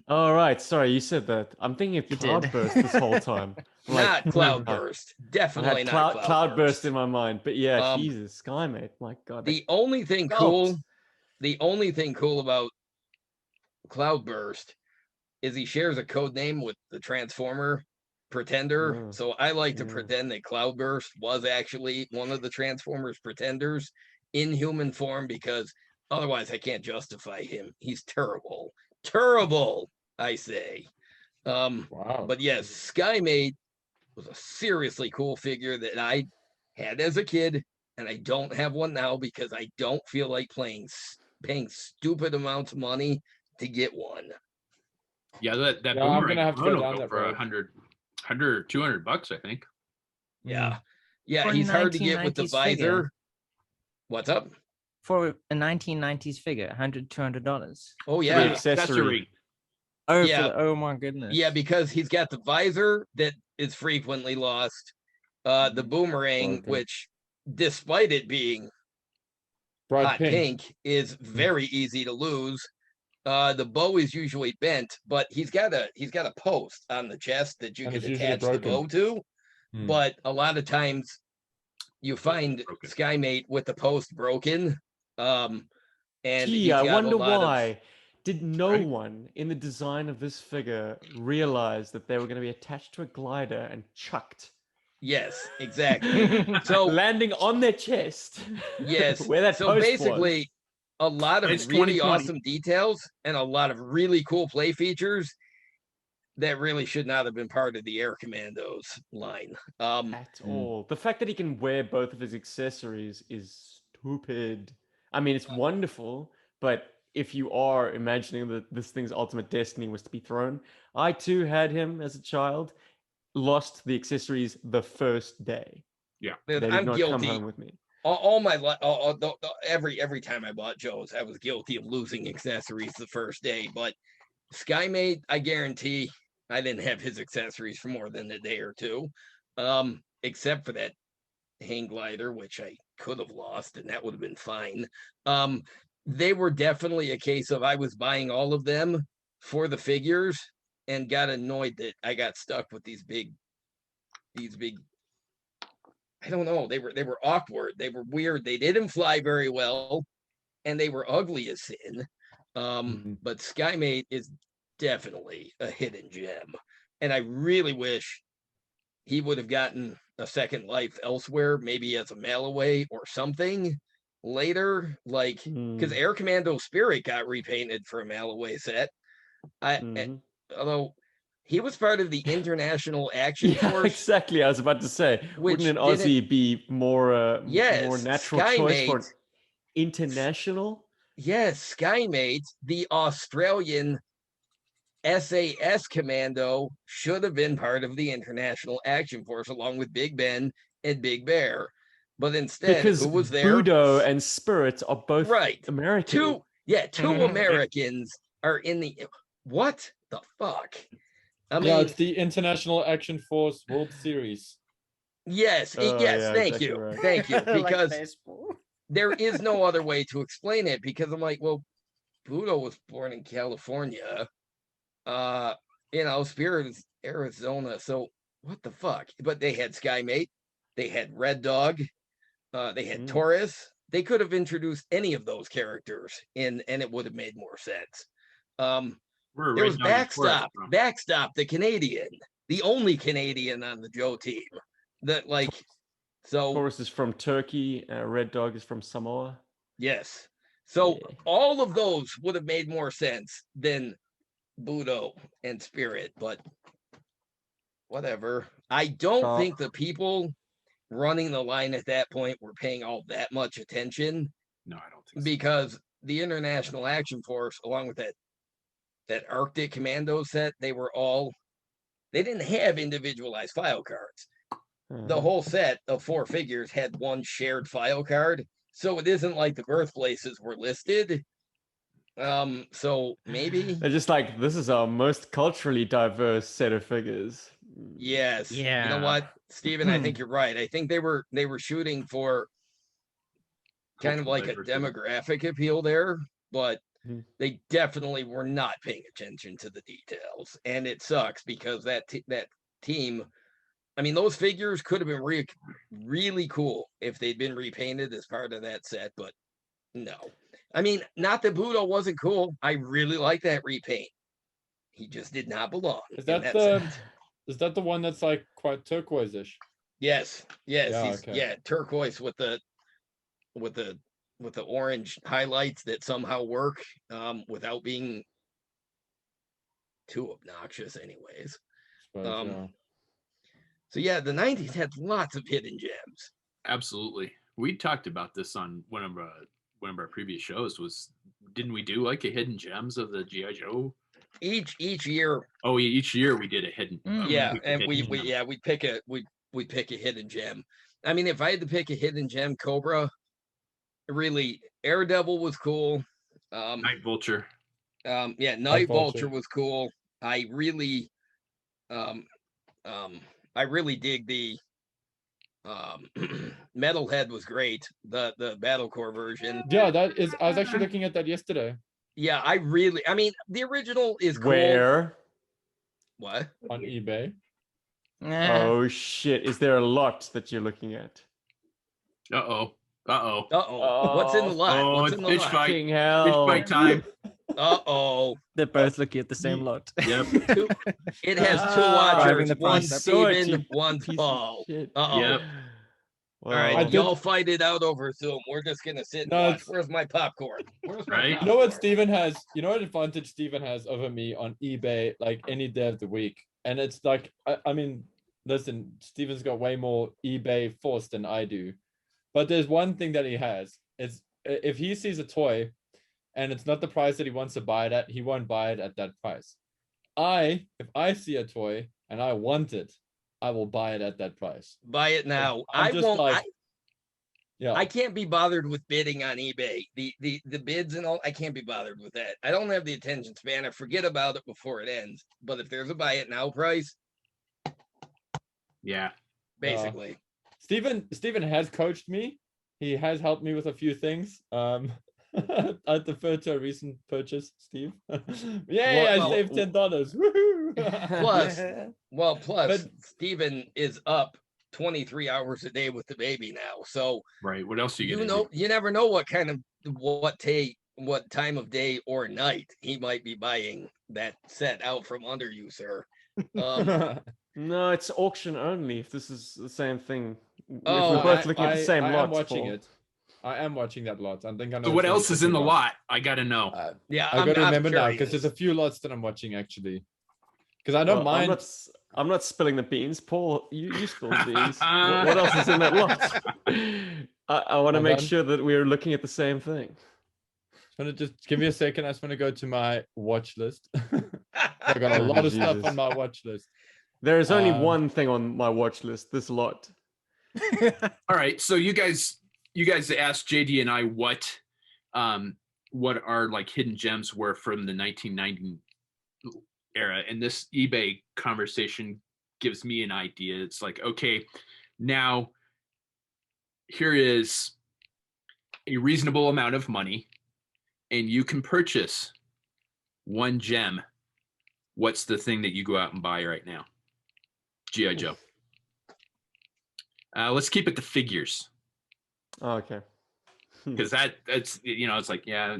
Oh, right. Sorry, you said that. I'm thinking of Cloudburst this whole time. Not Cloudburst. Definitely not Cloudburst in my mind. But yeah, Um, Jesus, Skymate. My God. The only thing cool about Cloudburst is he shares a code name with the Transformer Pretender. So I like to pretend that Cloudburst was actually one of the Transformers Pretenders in human form, because otherwise I can't justify him. He's terrible. Terrible, I say. Wow. But yes, Skymate was a seriously cool figure that I had as a kid, and I don't have one now because I don't feel like paying stupid amounts of money to get one. Yeah, that Yeah, I'm boomerang gonna have to go alone will down go that for road. $100 $200, I think. Yeah. Yeah, For a he's hard to get with the 1990s visor. figure. What's up? For a 1990s figure, $100-$200. Oh The yeah. accessory. Oh, Yeah. oh my goodness. Yeah, because he's got the visor that is frequently lost. The boomerang, Okay. which despite it being Bright hot pink, is very easy to lose. The bow is usually bent, but he's got a post on the chest that you And can it's usually attach the broken. bow to. Hmm. But a lot of times you find Broken. Skymate with the post broken. And Gee, he's I got a wonder lot of- why. Did no Right. one in the design of this figure realize that they were going to be attached to a glider and chucked, Yes, exactly. So landing on their chest? yes, where that so post basically was. a lot of It's really 2020. awesome details and a lot of really cool play features that really should not have been part of the Air Commandos line. At all. The fact that he can wear both of his accessories is stupid. I mean, it's wonderful, but if you are imagining that this thing's ultimate destiny was to be thrown, I too had him as a child, lost the accessories the first day. Yeah. They did I'm not come guilty. home with me. All my life, every time I bought Joe's, I was guilty of losing accessories the first day. But Skymate, I guarantee I didn't have his accessories for more than a day or two, except for that hang glider, which I could have lost, and that would have been fine. They were definitely a case of I was buying all of them for the figures and got annoyed that I got stuck with these big. I don't know. They were awkward. They were weird. They didn't fly very well. and they were ugly as sin. But Skymate is definitely a hidden gem. And I really wish he would have gotten a second life elsewhere, maybe as a mail away or something later, like because Air Commando Spirit got repainted for a mail away set. Although he was part of the International Action Force. Exactly. I was about to say, wouldn't an Aussie be more more natural choice for international? Yes, Skymate, the Australian SAS Commando, should have been part of the International Action Force along with Big Ben and Big Bear. But instead, because who was there? Budo and Spirit are both American. Two Americans are in the. What the fuck? I mean, it's the International Action Force World Series. Yes, thank you. Right. Thank you. Because Like there is no other way to explain it, because I'm like, well, Budo was born in California. Spirit is Arizona. So what the fuck? But they had Skymate, they had Red Dog, they had Taurus. They could have introduced any of those characters and it would have made more sense. There was Backstop, the Canadian, the only Canadian on the Joe team. That Taurus is from Turkey, Red Dog is from Samoa. Yes. So all of those would have made more sense than Budo and Spirit, but whatever. I don't think the people running the line at that point were paying all that much attention. No, I don't think so. Because the International Action Force, along with that Arctic Commando set, they didn't have individualized file cards. The whole set of 4 figures had one shared file card. So it isn't like the birthplaces were listed. So maybe they're just like, this is our most culturally diverse set of figures. Yes. Yeah. You know what, Stephen? I think you're right. I think they were shooting for kind of like a demographic appeal there, but they definitely were not paying attention to the details, and it sucks because that team. I mean, those figures could have been really cool if they'd been repainted as part of that set, but no. I mean, not that Budo wasn't cool. I really like that repaint. He just did not belong. Is that the one that's like quite turquoise-ish? Yes. Yeah, yeah, turquoise with the orange highlights that somehow work without being too obnoxious, anyways. So yeah, the 90s had lots of hidden gems. Absolutely. We talked about this on one of our previous shows. Didn't we do like a hidden gems of the GI Joe? Each year. Oh, each year we did a hidden. We pick a hidden gem. I mean, if I had to pick a hidden gem, Cobra, really, Daredevil was cool. Night Vulture. Night Vulture was cool. I really dig the Metalhead was great. The Battle Core version. Yeah, that is. I was actually looking at that yesterday. Yeah, I mean, the original is cool. Where? What? On eBay. Oh shit! Is there a lot that you're looking at? Uh-oh. What's in the lot? Oh, What's it's in the pitch lot? fight. Fucking hell! Pitch fight time. They're both looking at the same lot. Yep. It has 2 watchers. the One price. Steven, one Paul. Yep. Yep. All right, y'all fight it out over Zoom. We're just gonna sit and watch. Where's my popcorn? Right. You know what Steven has? You know what advantage Steven has over me on eBay, like any day of the week? And it's like, I mean, listen, Steven's got way more eBay force than I do. But there's one thing that he has. It's if he sees a toy and it's not the price that he wants to buy it at, he won't buy it at that price. If I see a toy and I want it, I will buy it at that price. Buy it now. I can't be bothered with bidding on eBay. The bids and all, I can't be bothered with that. I don't have the attention span. I forget about it before it ends. But if there's a buy it now price, yeah, basically. Steven has coached me. He has helped me with a few things. I defer to a recent purchase, Steve. I saved $10. Woohoo! Plus, Steven is up 23 hours a day with the baby now. So Right. What else are you you gonna know, you never know what time of day or night he might be buying that set out from under you, sir. No, it's auction only. If this is the same thing, if Oh, we're both looking at the same I lots, am watching Paul. it. I am watching that lot. I think I know. do? So which what one else you're is in the talking about. lot? I gotta know. Yeah, I gotta I'm remember now because curious. there's a few lots that I'm watching actually. Because I don't Well, mind. I'm not spilling the beans, Paul. You spill the beans. What else is in that lot? I want to Hold make on. sure that we're looking at the same thing. Just give me a second. I just want to go to my watch list. I got a lot of stuff Jesus. on my watch list. There is only one thing on my watch list. This lot. All right. So you guys asked JD and I what our like hidden gems were from the 1990 era, and this eBay conversation gives me an idea. It's like, okay, now here is a reasonable amount of money, and you can purchase one gem. What's the thing that you go out and buy right now? G.I. Joe. Let's keep it to figures. Oh, okay. Because that's it's like, yeah,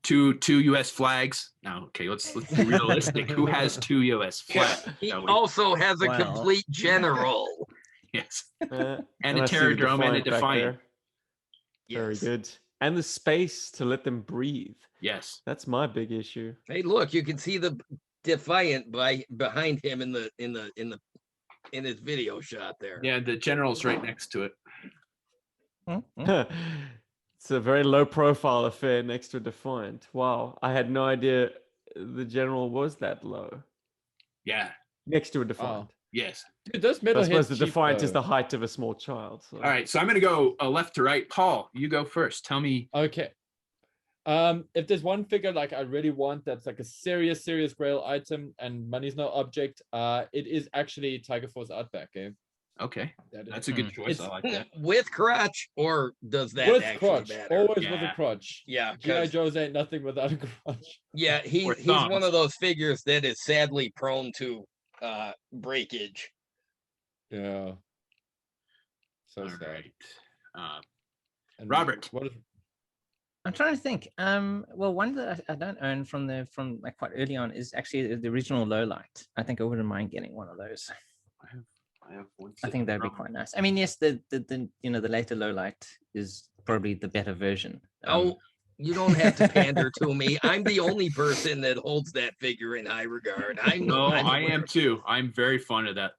two U.S. flags. No, okay, let's be realistic. Who has two U.S. flags? He also has a Wow. complete general. Yes, And and a I see the Terradrome and a Defiant back Defiant. there. Very Yes. good. And the space to let them breathe. Yes. That's my big issue. Hey, look, you can see the Defiant behind him in his video shot there. Yeah, the general's right next to it. It's a very low profile affair next to a Defiant. Wow. I had no idea the general was that low. Yeah. Next to a Defiant. Yes. Dude, those I metal suppose heads the cheap, Defiant is though. the height of a small child. So. All right, so I'm going to go left to right. Paul, you go first. Tell me. Okay. If there's one figure like I really want that's like a serious grail item and money's no object, it is actually Tiger Force Outback game. Okay, That is- that's a good choice. I like that. With crotch, or does that with actually crotch, matter? always with a Yeah. crotch. Yeah, G.I. 'cause- Joe's ain't nothing without a crotch. yeah, Or he's one thumbs. of those figures that is sadly prone to breakage. Yeah. So All sad. right. And Robert. what is I'm trying to think. Well, one that I don't own from like quite early on is actually the original Lowlight. I think I wouldn't mind getting one of those. I have one. I think that'd be quite nice. I mean, yes, the later Lowlight is probably the better version. Oh, you don't have to pander to me. I'm the only person that holds that figure in high regard. I am too. I'm very fond of that.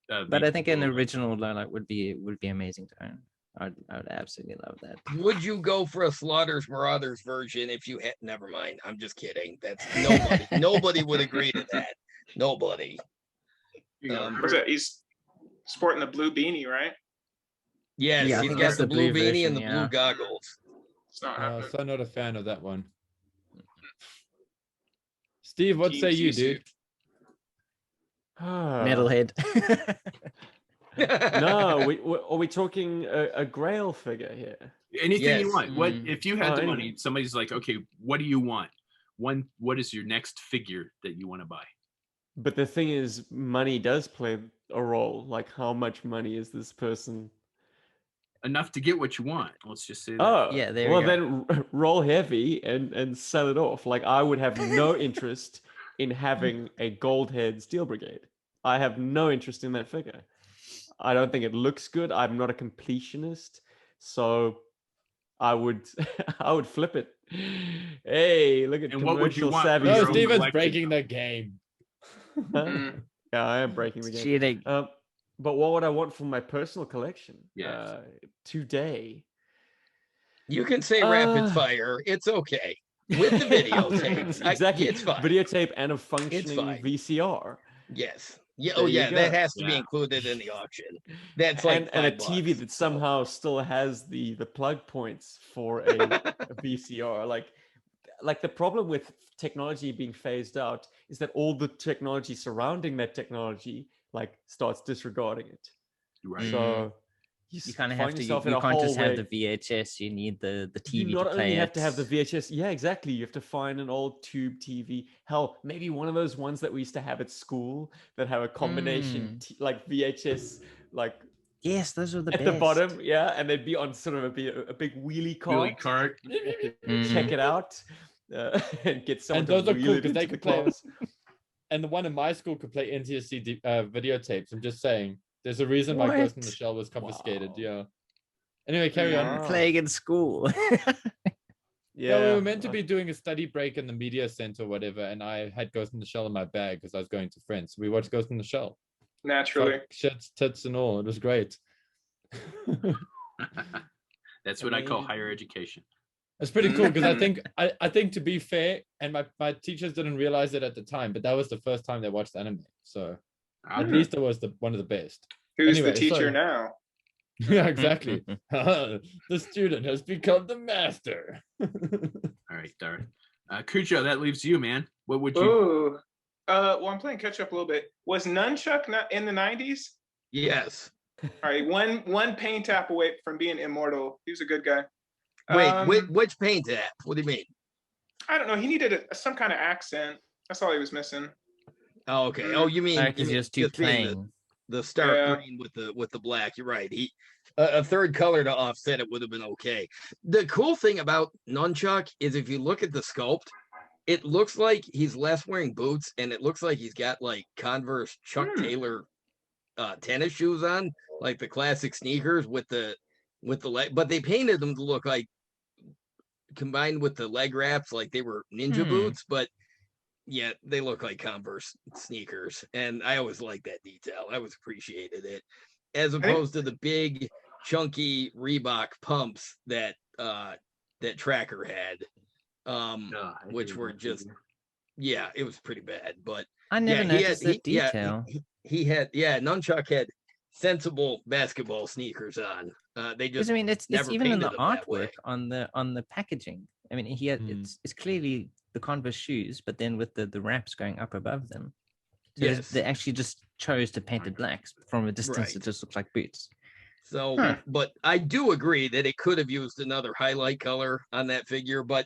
But I think an Lowlight. original Lowlight would be amazing to own. I would absolutely love that. Would you go for a Slaughter's Marauders version if you had? Never mind. I'm just kidding. That's nobody would agree to that. Nobody. What's that? He's sporting the blue beanie, right? Yes, Yeah, I he's think got that's the the blue blue beanie and the version, blue yeah. goggles. It's not happening. so not a fan of that one. Steve, what Team say you, Sisu. dude? Metalhead. No, are we talking a Grail figure here? Anything you Yes. want. What if you had the anything. money? Somebody's like, okay, what do you want? What is your next figure that you want to buy? But the thing is, money does play a role. Like, how much money is this person? Enough to get what you want. Let's just say that. Oh, Yeah, there well we go. then roll heavy and sell it off. Like, I would have no interest in having a gold head Steel Brigade. I have no interest in that figure. I don't think it looks good. I'm not a completionist, so I would flip it. Hey, look at And what would you commercial want for savvy. your No, own Steve. Steven's collection, breaking though? the game. Mm. Yeah, I am breaking the game. Cheating. But what would I want from my personal collection? Yes. Today. You can say rapid Uh, fire. It's okay. With the videotapes. Exactly. It's fine. Videotape and a functioning fine. VCR. Yes. Yeah. There Oh, you yeah. go. That has to be Yeah. included in the auction. That's like and a $5. TV that somehow still has the plug points for a VCR. Like the problem with technology being phased out is that all the technology surrounding that technology like starts disregarding it. Right. So You kind of find have to. yourself in You a can't hole just have where the VHS. You need the TV you not to play only have it. to have the VHS, yeah, exactly. You have to find an old tube TV. Hell, maybe one of those ones that we used to have at school that have a combination like VHS like Yes, those are the at best. the bottom, yeah, and they'd be on sort of a big wheelie cart. Wheelie cart. Check it out, and get someone And to those are wheel cool it 'cause they into the could play- class. And the one in my school could play NTSC videotapes. I'm just saying, there's a reason why Ghost in the What? Shell was confiscated. Wow. Yeah. Anyway, carry on. Wow. Playing in school. Yeah, we were meant to be doing a study break in the media center or whatever, and I had Ghost in the Shell in my bag because I was going to France. We watched Ghost in the Shell. Naturally. Fuck, shits, tits, and all. It was great. That's what I call higher education. It's pretty cool because I think to be fair, and my teachers didn't realize it at the time, but that was the first time they watched anime. So at least it was one of the best. Who's Anyway, the teacher so- now? Yeah, exactly. The student has become the master. All right, Dart. Cujo, that leaves you, man. What would you? Ooh. Well, I'm playing catch up a little bit. Was Nunchuck not in the 90s? Yes. All right, one paint tap away from being immortal. He was a good guy. Wait, which paint app? What do you mean? I don't know. He needed some kind of accent. That's all he was missing. Oh, okay. Oh, you mean Because just too being plain. the stark Yeah. green with the black. You're right. A third color to offset it would have been okay. The cool thing about Nunchuck is if you look at the sculpt, it looks like he's less wearing boots, and it looks like he's got like Converse Chuck Taylor tennis shoes on, like the classic sneakers with the leg. But they painted them to look like, combined with the leg wraps, like they were ninja boots. But yeah, they look like Converse sneakers, and I always liked that detail. I always appreciated it, as opposed to the big, chunky Reebok pumps that Tracker had, which were just, yeah, it was pretty bad. But I never noticed that detail. He had, Nunchuck had sensible basketball sneakers on. They Because just I mean, it's never even in painted the them that way. artwork on the packaging. I mean, he had it's clearly the Converse shoes, but then with the wraps going up above them. So Yes. they actually just chose to paint it black. From a distance. Right. It just looks like boots. So, but I do agree that it could have used another highlight color on that figure, but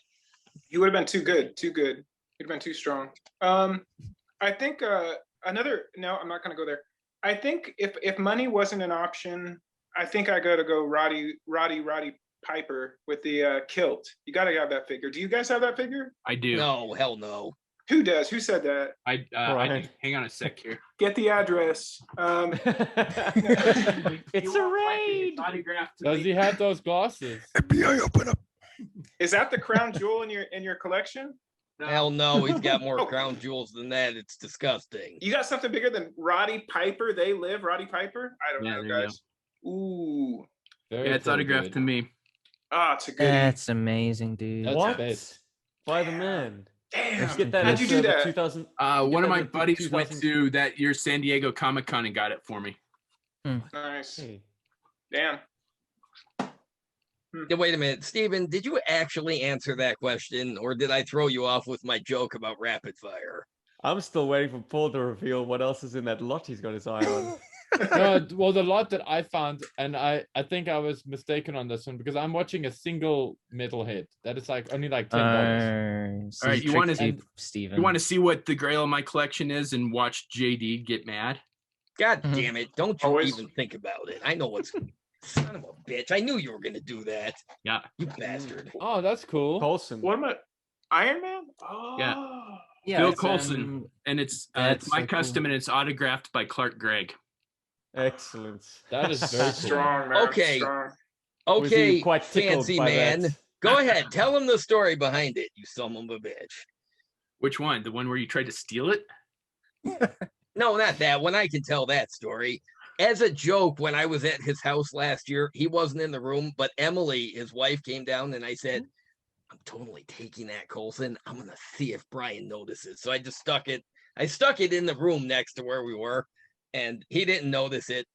You would have been too good. You'd have been too strong. I think no, I'm not gonna go there. I think if money wasn't an option, I think I gotta go Roddy Piper with the kilt. You gotta have that figure. Do you guys have that figure? I do. no, hell no. Who does? Who said that? I do. Hang on a sec here. Get the address. It's a raid. Does he have those glasses? FBI, open up. Is that the crown jewel in your collection? Hell no, he's got more crown jewels than that. It's disgusting. You got something bigger than Roddy Piper? They live Roddy Piper? I don't know, there you guys. Ooh. Very Yeah, it's cool, autographed dude. to me. Ah, it's a good. That's amazing, dude. That's What? best. By the man. Damn. Let's get that. How'd you do that? 2000. One of my that with the buddies went 2000 to that year San Diego Comic-Con and got it for me. Nice. Hey. Damn. Yeah, wait a minute, Steven, did you actually answer that question, or did I throw you off with my joke about rapid fire? I'm still waiting for Paul to reveal what else is in that lot he's got his eye on. No, well, the lot that I found, and I think I was mistaken on this one because I'm watching a single metalhead that is like only like $10. So All right, he you wanna- tricked you, Steven. You want to see what the grail of my collection is and watch JD get mad? God Mhm. damn it, don't you Always. even think about it. I know what's... Son of a bitch, I knew you were going to do that. Yeah. You bastard. Oh, that's cool. Colson. What am I? Iron Man? Oh. Yeah, Phil it's, Coulson. And it's that's my so custom cool. and it's autographed by Clark Gregg. Excellent. That is very cool. Strong, man. Okay. Strong. Was he Okay, quite tickled fancy by man. that? Go ahead, tell him the story behind it, you son of a bitch. Which one? The one where you tried to steal it? No, not that one. I can tell that story. As a joke, when I was at his house last year, he wasn't in the room, but Emily, his wife, came down and I said, I'm totally taking that, Colson. I'm going to see if Brian notices. So I just stuck it. I stuck it in the room next to where we were, and he didn't notice it.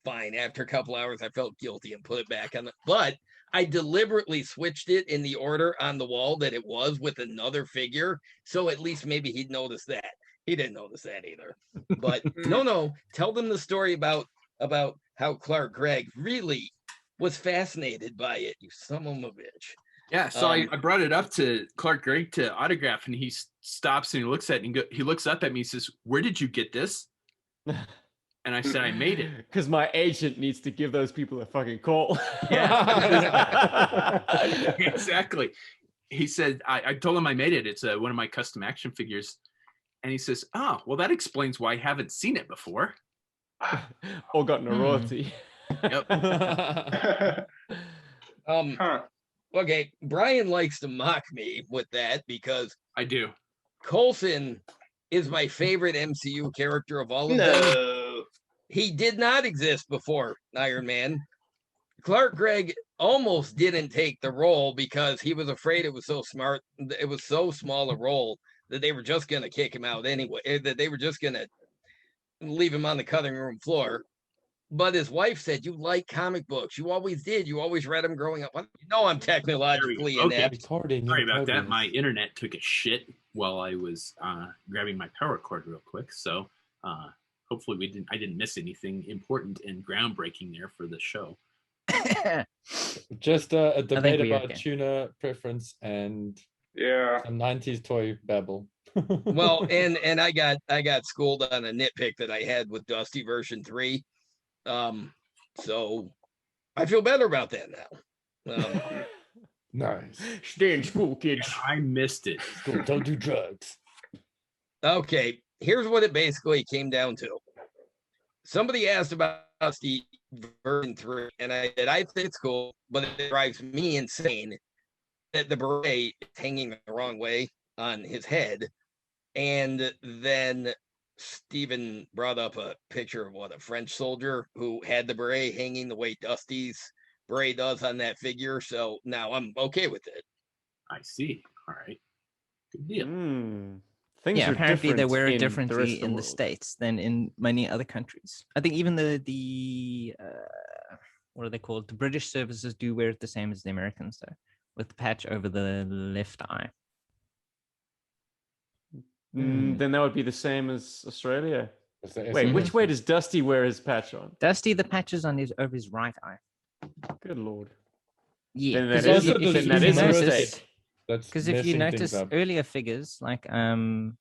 Fine. After a couple hours, I felt guilty and put it back on but I deliberately switched it in the order on the wall that it was with another figure. So at least maybe he'd notice that. He didn't notice that either. But no, tell them the story about how Clark Gregg really was fascinated by it, you son of a bitch. Yeah, so I brought it up to Clark Gregg to autograph, and he stops and he looks at it and he looks up at me and says, "Where did you get this?" And I said, I made it. Because my agent needs to give those people a fucking call. Yeah. Exactly. He said, I told him I made it. It's one of my custom action figures. And he says, oh, well, that explains why I haven't seen it before. Or gotten a royalty. Yep. Okay, Brian likes to mock me with that because I do. Coulson is my favorite MCU character of all of them. No. He did not exist before Iron Man. Clark Gregg almost didn't take the role because he was afraid it was so smart. It was so small a role that they were just going to kick him out anyway, that they were just going to leave him on the cutting room floor. But his wife said, you like comic books. You always did. You always read them growing up. You know I'm technologically inept. Sorry about that. My internet took a shit while I was grabbing my power cord real quick. So hopefully I didn't miss anything important and groundbreaking there for the show. Just a debate about tuna preference and some 90s toy babble. Well, and I got schooled on a nitpick that I had with Dusty version 3. So I feel better about that now. Nice. Stay in school, kids. I missed it. School, don't do drugs. Okay, here's what it basically came down to. Somebody asked about Dusty version 3, and I said, I think it's cool, but it drives me insane that the beret is hanging the wrong way on his head. And then Stephen brought up a picture of a French soldier who had the beret hanging the way Dusty's beret does on that figure. So now I'm okay with it. I see. All right. Good deal. Things are apparently they wear it in differently in the States than in many other countries. I think even the what are they called? The British services do wear it the same as the Americans, though, with the patch over the left eye. Then that would be the same as Australia. Wait, which way does Dusty wear his patch on? Dusty, the patch is on over his right eye. Good lord. Yeah, then that is a mistake. Because if you notice earlier figures like Flint,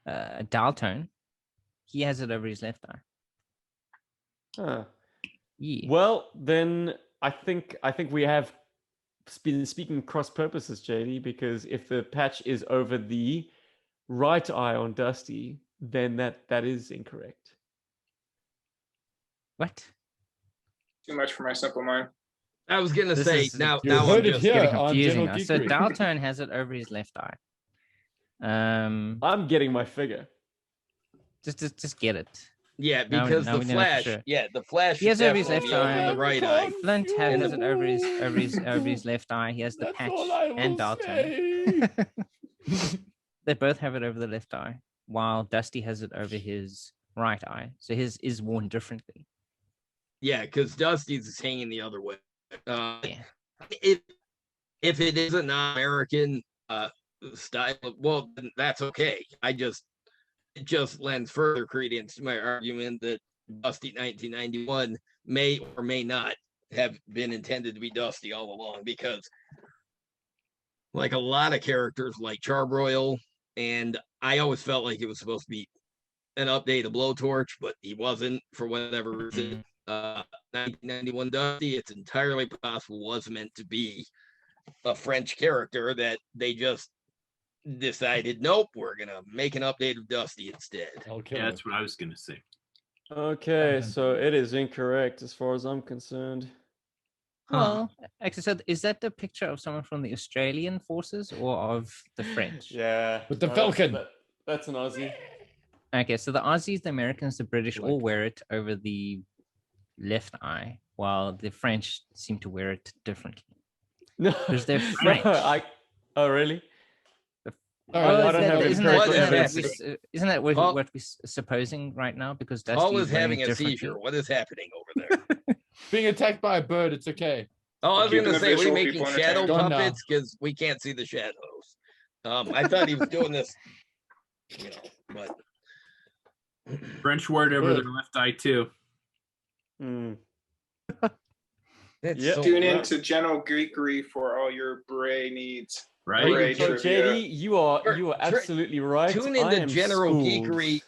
Daltone, he has it over his left eye. Huh. Yeah. Well, then I think we have been speaking cross purposes, JD, because if the patch is over the right eye on Dusty, then that is incorrect. What? Too much for my simple mind. I was gonna say now I'm just getting confusing us. So Daltone has it over his left eye. I'm getting my figure. Just get it. Yeah, because the Flash. Sure. Yeah, the Flash. He has over his left eye. The right eye. Flint has it over his left eye. He has the patch and Daltone. They both have it over the left eye, while Dusty has it over his right eye. So his is worn differently. Yeah, because Dusty's is hanging the other way. If it is a non-American style, well, then that's okay. It just lends further credence to my argument that Dusty 1991 may or may not have been intended to be Dusty all along, because like a lot of characters like Charbroil, and I always felt like it was supposed to be an update of Blowtorch, but he wasn't for whatever reason. 1991 Dusty, it's entirely possible was meant to be a French character that they just decided, nope, we're gonna make an update of Dusty instead. Okay, yeah, that's what I was gonna say. Okay, so it is incorrect as far as I'm concerned. Well, actually, so is that the picture of someone from the Australian forces or of the French? Yeah, with the Falcon. That's an Aussie. Okay, so the Aussies, the Americans, the British all wear it over the left eye, while the French seem to wear it differently. No, because they're French. Oh, really? Isn't that what we're supposing right now? Because Paul is having a seizure. What is happening over there? Being attacked by a bird. It's okay. Oh, I was going to say, what are you making shadow puppets? Because we can't see the shadows. I thought he was doing this, but French word over the left eye too. Tune in to General Geekery for all your beret needs. Right. So JD, you are absolutely right. Tune into General Geekery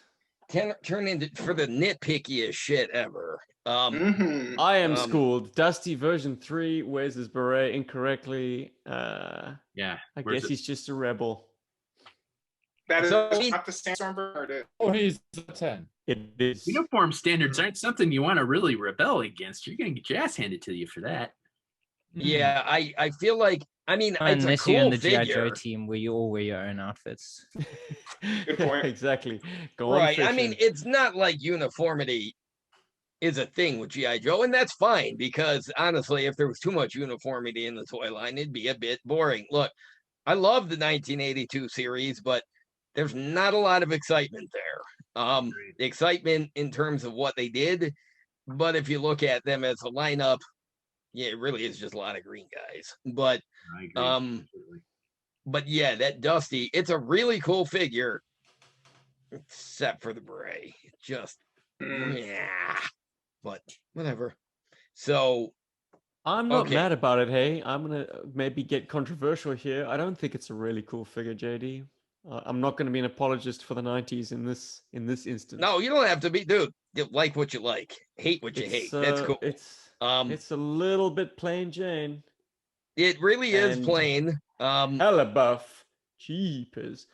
turn into for the nitpickiest shit ever. I am schooled. Dusty version 3 wears his beret incorrectly. Yeah, I guess he's just a rebel. That is So not the same Stormbird. Oh, he's a 10. It is. uniform standards aren't something you want to really rebel against. You're gonna get your ass handed to you for that. Yeah, I feel like it's a Unless you're in cool the GI Joe figure. team where you all wear your own outfits. Good point. Exactly. Go on Right. I fishing. mean, it's not like uniformity is a thing with GI Joe, and that's fine because honestly, if there was too much uniformity in the toy line, it'd be a bit boring. Look, I love the 1982 series, but there's not a lot of excitement there. Excitement in terms of what they did, but if you look at them as a lineup, yeah, it really is just a lot of green guys. But I agree. Absolutely. but yeah, that Dusty, it's a really cool figure, except for the beret. Just yeah, but whatever. So I'm not okay. mad about it, hey. I'm gonna maybe get controversial here. I don't think it's a really cool figure, JD. I'm not gonna be an apologist for the 90s in this instance. No, you don't have to be, dude. You like what you like, hate what you hate. That's cool. It's a little bit plain Jane. It really is and plain. Hella buff. Jeepers.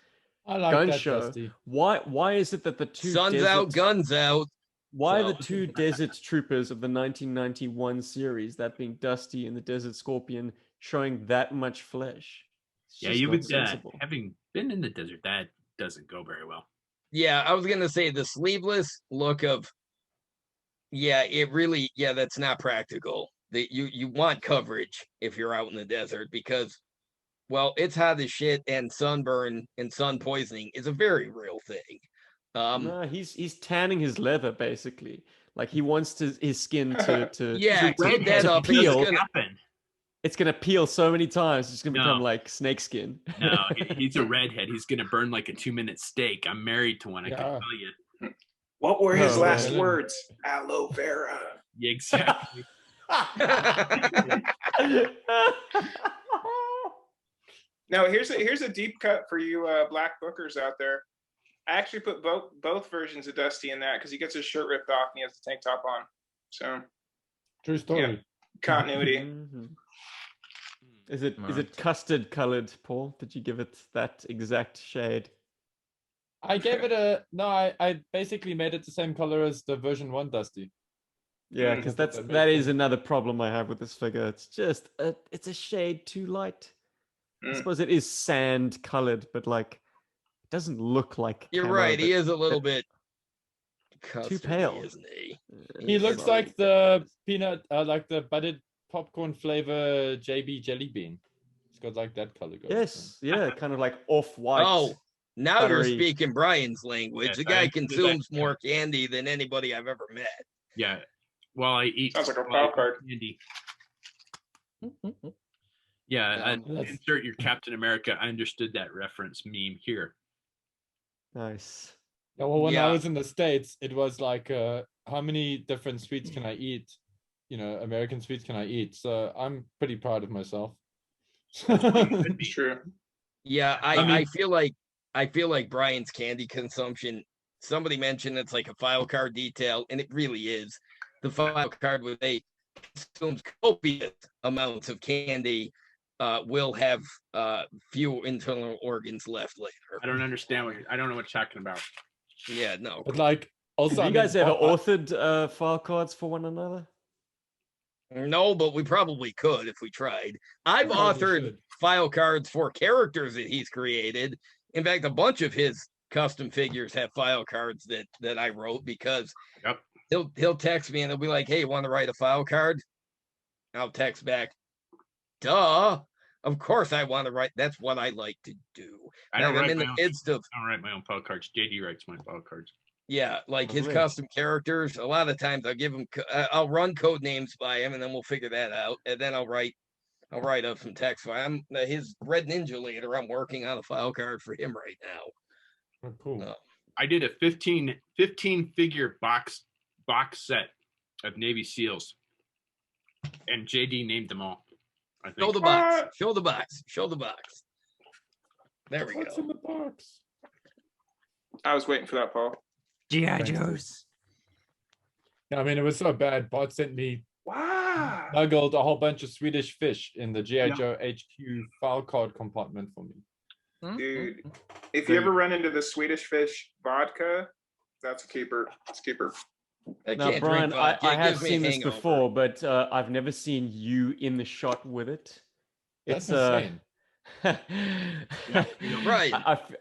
I like Gun that, show. Dusty. Why is it that the two Sun's out, guns out. Why So- the two desert troopers of the 1991 series, that being Dusty and the Desert Scorpion, showing that much flesh? It's Yeah, just you not would sensible. having been in the desert, that doesn't go very well. Yeah, I was gonna say the sleeveless look of. Yeah, it really. Yeah, that's not practical. That you want coverage if you're out in the desert because, well, it's hot as shit, and sunburn and sun poisoning is a very real thing. No, he's tanning his leather basically. Like he wants his skin to Yeah, He's a keep that redhead. up. It doesn't It's gonna, happen. it's gonna peel so many times. It's gonna become No. like snake skin. No, he's a redhead. He's gonna burn like a 2-minute steak. I'm married to one. I can Yeah. tell you. What were his Oh, last man. words? Aloe vera. Yeah, exactly. No, here's a deep cut for you black bookers out there. I actually put both versions of Dusty in that because he gets his shirt ripped off and he has the tank top on. So True story. continuity. Mhm. Is it Right. custard colored, Paul? Did you give it that exact shade? I gave it a no. I basically made it the same color as the version 1 Dusty. Yeah, Mm. because That that makes is sense. another problem I have with this figure. It's just it's a shade too light. I Mm. suppose it is sand colored, but like it doesn't look like. You're camo, right. He but is a little but bit custardy, pale. isn't he? He it's looks sorry. like the peanut, like the buttered popcorn flavor JB jelly bean. It's got like that color going. Yes, yeah, kind of like off white. Oh, now you're buttery. speaking Brian's language. Yes, the I guy understood that. consumes more candy than anybody I've ever met. Yeah. While I eat. Sounds like a while I wild eat card. candy. Yeah, That's- insert your Captain America. I understood that reference meme here. Nice. Yeah, well, when Yeah. I was in the States, it was like, how many different sweets can I eat? You know, American sweets can I eat? So I'm pretty proud of myself. It's true. Yeah, I mean- I feel like Brian's candy consumption. Somebody mentioned it's like a file card detail, and it really is. The file card where they consumes copious amounts of candy will have few internal organs left later. I don't understand I don't know what you're talking about. Yeah, no. But like, also, Have I you mean, guys ever I- authored file cards for one another? No, but we probably could if we tried. I've Probably authored should. file cards for characters that he's created. In fact, a bunch of his custom figures have file cards that I wrote because Yep. he'll text me and he'll be like, "Hey, want to write a file card?" I'll text back, "Duh, of course I want to write. That's what I like to do." I don't Like, I'm write in my the own. midst of I don't write my own file cards. JD writes my file cards. yeah, like his Lovely. custom characters. A lot of times I'll give him, I'll run code names by him, and then we'll figure that out. And then I'll write up some text for him. His Red Ninja Leader. I'm working on a file card for him right now. Oh, cool. I did a 15 figure box set of Navy SEALs, and JD named them all. I think. Show the box. Show the box. Show the box. There we What's go. in the box? I was waiting for that, Paul. GI Joes. I mean, it was so bad. Bot sent me Wow. smuggled a whole bunch of Swedish fish in the GI Yeah. Joe HQ file card compartment for me. Dude, if you ever run into the Swedish fish vodka, that's a keeper. It's a keeper. I Now, can't Brian, drink vodka. I It have gives me seen this hangover. before, but I've never seen you in the shot with it. That's It's insane. Right.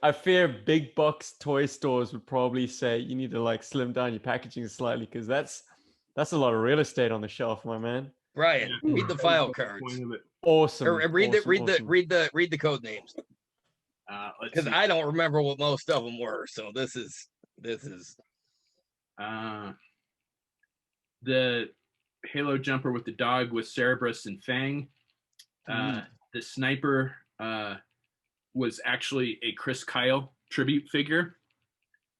I fear big box toy stores would probably say you need to like slim down your packaging slightly because that's a lot of real estate on the shelf, my man. Brian, read the file That's the cards. point of it. Awesome. Or read awesome. the code names. Let's Because see. I don't remember what most of them were. So this is The Halo jumper with the dog was Cerberus and Fang. The sniper was actually a Chris Kyle tribute figure.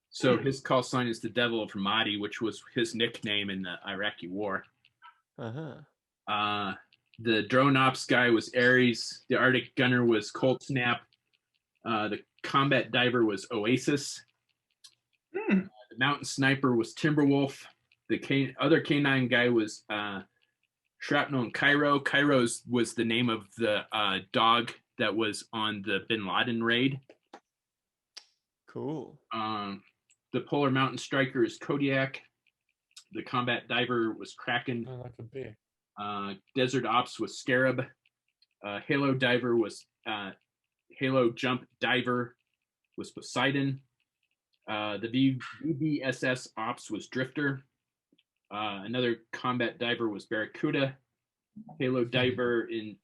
So his call sign is the Devil of Ramadi, which was his nickname in the Iraqi war. The drone ops guy was Ares. The Arctic gunner was Cold Snap. The combat diver was Oasis. The mountain sniper was Timberwolf. The other canine guy was Shrapnel and Cairo. Cairo's was the name of the dog that was on the Bin Laden raid. Cool. The Polar Mountain Striker is Kodiak. The combat diver was Kraken. Oh, that could be. Desert Ops was Scarab. Halo diver was Halo Jump Diver was Poseidon. The VBSS Ops was Drifter. Another combat diver was Barracuda. Halo diver in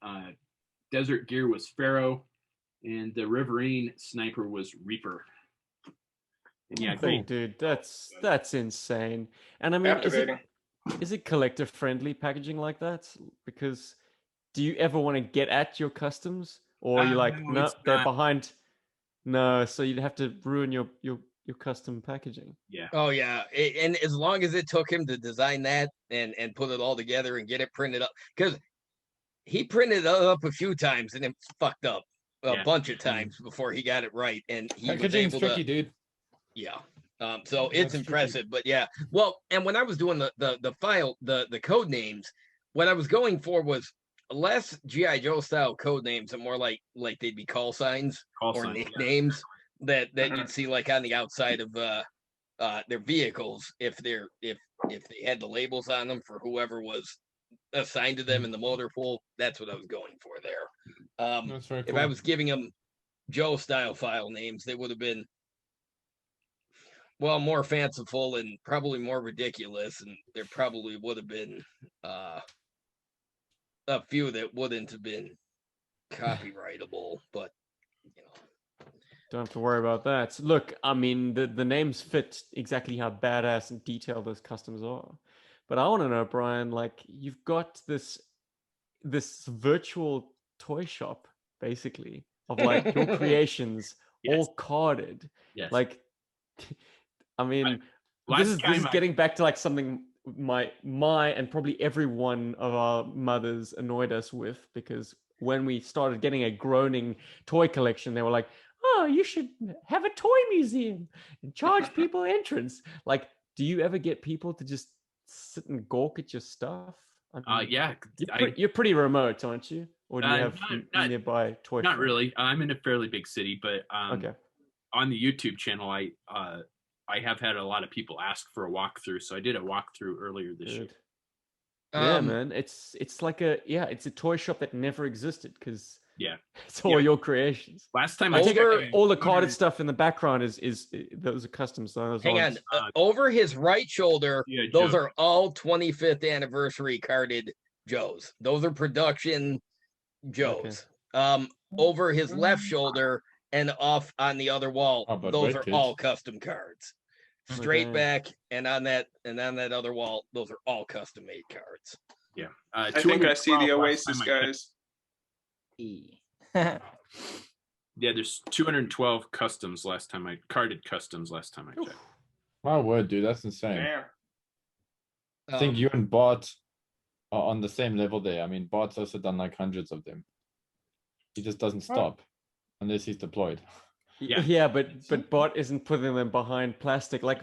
Desert Gear was Pharaoh. And the Riverine sniper was Reaper. And yeah, Cool, dude, that's insane. And I mean, is it collector friendly packaging like that? Because do you ever want to get at your customs, or are you like, no, they're behind? No, so you'd have to ruin your custom packaging. Yeah. Oh yeah, and as long as it took him to design that and put it all together and get it printed up, because he printed it up a few times and it fucked up a bunch of times before he got it right, and he Packaging's was able tricky, dude. Yeah. So it's impressive, but yeah. Well, and when I was doing the file, the code names, what I was going for was less GI Joe style code names and more like they'd be call signs or nicknames that you'd see like on the outside of their vehicles if they had the labels on them for whoever was assigned to them in the motor pool. That's what I was going for there. That's very If cool. I was giving them Joe style file names, they would have been more fanciful and probably more ridiculous, and there probably would have been a few that wouldn't have been copyrightable, but you know, don't have to worry about that. Look, I mean, the names fit exactly how badass and detailed those customs are. But I want to know, Brian, like you've got this virtual toy shop basically of like your creations all carded. Yes. Like I mean, this is getting back to like something my and probably every one of our mothers annoyed us with, because when we started getting a groaning toy collection, they were like, oh, you should have a toy museum and charge people entrance. Like, do you ever get people to just sit and gawk at your stuff? I mean, yeah. You're pretty remote, aren't you? Or do you have nearby toy? Not really. I'm in a fairly big city, but okay. On the YouTube channel, I have had a lot of people ask for a walkthrough, so I did a walkthrough earlier this year. Yeah, man, it's like it's a toy shop that never existed because yeah, it's all your creations. Last time I take all the carded stuff in the background is those are custom. So hang on, over his right shoulder, those are all 25th anniversary carded Joes. Those are production Joes. Okay. Over his left shoulder and off on the other wall, those are all custom cards. Straight back and on that other wall, those are all custom made cards. Yeah. I think I see the Oasis guys. Yeah, there's 212 customs carded customs last time I checked. My word, dude, that's insane. Damn. I think you and Bart are on the same level there. I mean, Bart's also done like hundreds of them. He just doesn't stop unless he's deployed. Yeah, but Bart isn't putting them behind plastic. Like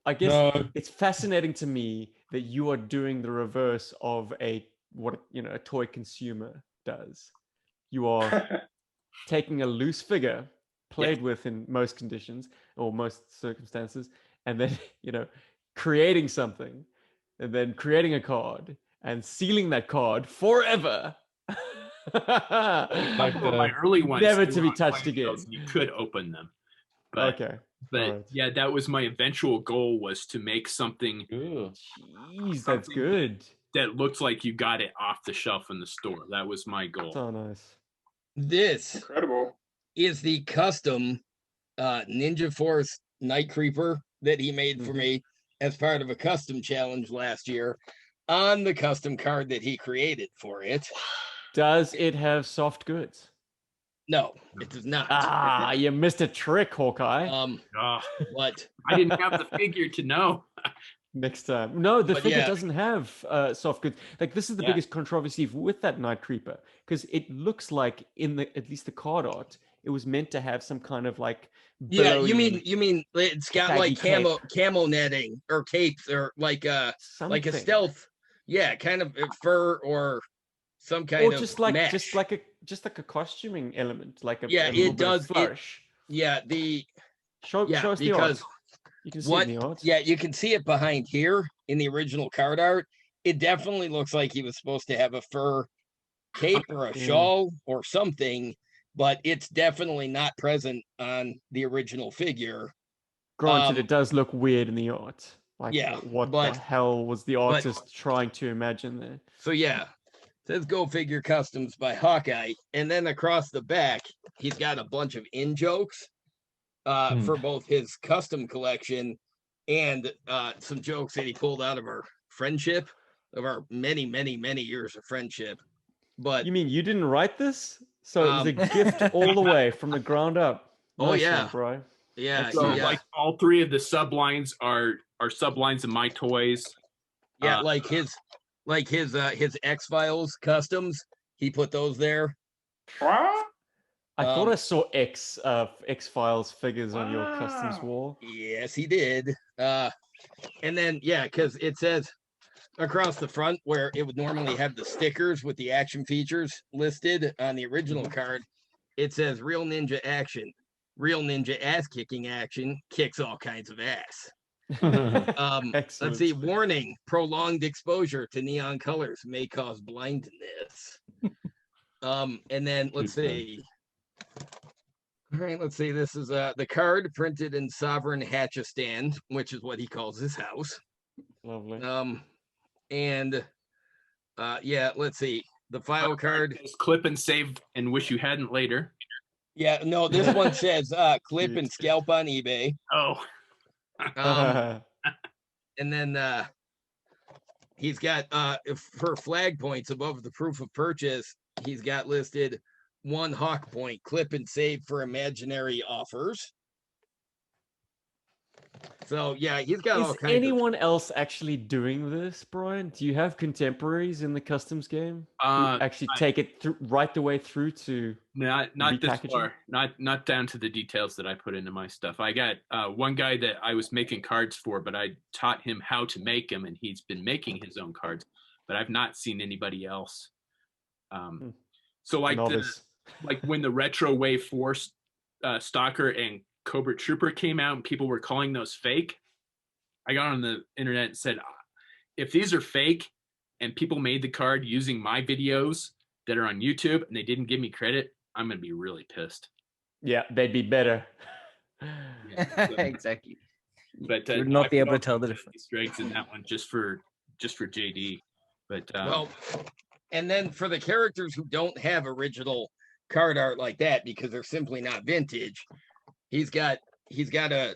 I guess No. it's fascinating to me that you are doing the reverse of a toy consumer does. You are taking a loose figure played with in most conditions or most circumstances, and then creating something, and then creating a card and sealing that card forever. Like my early ones, never they to were be on touched clamshells again. and you could open them. But Okay. But Alright. yeah, that was my eventual goal, was to make something Ooh. Jeez, that's good. that looked like you got it off the shelf in the store. That was my goal. So nice. This Incredible. is the custom Ninja Force Night Creeper that he made for me as part of a custom challenge last year on the custom card that he created for it. Does it have soft goods? No, it does not. Ah, you missed a trick, Hawkeye. But I didn't have the figure to know. Next time. No, the But figure yeah. doesn't have soft goods. Like, this is the Yeah. biggest controversy with that Night Creeper, because it looks like at least the card art, it was meant to have some kind of like yeah, you billowy mean it's got saggy like camo netting or capes or like a something. stealth, kind of fur or some kind or of just like mesh. just like a costuming element, like a Yeah, a little it bit of does. flourish. Show us the because art. You can see it in the art. Yeah, you can see it behind here in the original card art. It definitely looks like he was supposed to have a fur cape or a shawl or something, but it's definitely not present on the original figure. Granted, it does look weird in the art. Like, what the but hell was the artist trying to imagine there? So yeah, it says Go Figure Customs by Hawkeye, and then across the back, he's got a bunch of in-jokes for both his custom collection and some jokes that he pulled out of our friendship, of our many, many, many years of friendship. But you mean you didn't write this? So it was a gift all the way from the ground up. Nice one, bro. Yeah. So like all three of the sublines are sublines of my toys. Yeah, like his X-Files customs, he put those there. I thought I saw X-Files figures on your customs wall. Yes, he did. And then because it says across the front where it would normally have the stickers with the action features listed on the original card, it says Real Ninja Action. Real Ninja ass kicking action, kicks all kinds of ass. Let's see. Warning: prolonged exposure to neon colors may cause blindness. And then let's see. All right, let's see. This is the card printed in Sovereign Hatchistan, which is what he calls his house. Lovely. And let's see. The file card is clip and save and wish you hadn't later. Yeah, no, this one says clip and scalp on eBay. Oh. And then he's got for flag points above the proof of purchase, he's got listed 1 Hawk point, clip and save for imaginary offers. So yeah, he's got all kinds. Is anyone else actually doing this, Brian? Do you have contemporaries in the customs game who actually take it right the way through to not this far, not down to the details that I put into my stuff. I got one guy that I was making cards for, but I taught him how to make them, and he's been making his own cards. But I've not seen anybody else. So like when the Retro Wave 4 Stalker and Cobra Trooper came out and people were calling those fake, I got on the internet and said, if these are fake and people made the card using my videos that are on YouTube and they didn't give me credit, I'm going to be really pissed. Yeah, they'd be better. Exactly. But you would not be able to tell the difference. Strikes in that one just for JD. But and then for the characters who don't have original card art like that because they're simply not vintage, he's got a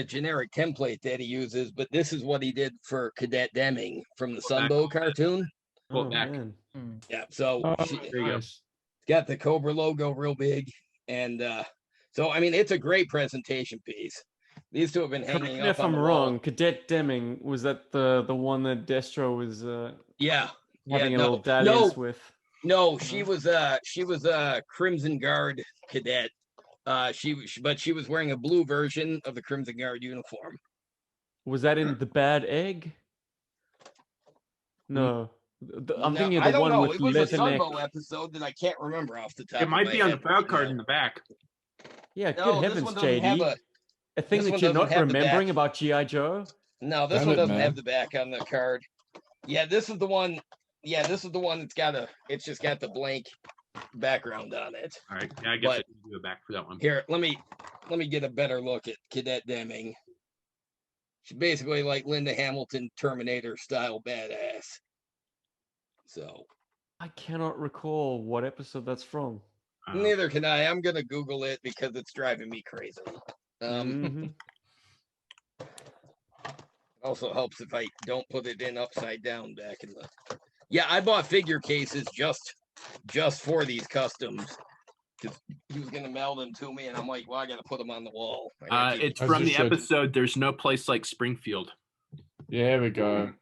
generic template that he uses, but this is what he did for Cadet Deming from the Sunbow cartoon. Yeah, so it's got the Cobra logo real big, and so I mean it's a great presentation piece. These two have been hanging up. If I'm wrong, Cadet Deming, was that the one that Destro was having a little dalliance with? No, she was a Crimson Guard cadet. She was wearing a blue version of the Crimson Guard uniform. Was that in The Bad Egg? No. I'm thinking of I the don't one know. with It was a Leatherneck. Sunbow episode that I can't remember off the top. It might of be my on head the file right card now. in the back. Yeah, No, good this heavens, one doesn't have JD. A thing this that one you're doesn't not have the remembering back. about G.I. Joe? No, this Damn one it, doesn't man. have the back on the card. Yeah, this is the one. Yeah, this is the one that's got it's just got the blank background on it. All right. Yeah, I guess But- I can do it back for that one. Here, let me get a better look at Cadet Deming. She's basically like Linda Hamilton, Terminator style badass. So I cannot recall what episode that's from. neither can I. I'm gonna Google it because it's driving me crazy. Mhm. Also helps if I don't put it in upside down back in the. Yeah, I bought figure cases just for these customs. Because he was gonna mail them to me, and I'm like, well, I gotta put them on the wall. It's As from you the should. episode There's No Place Like Springfield. Yeah, here we go.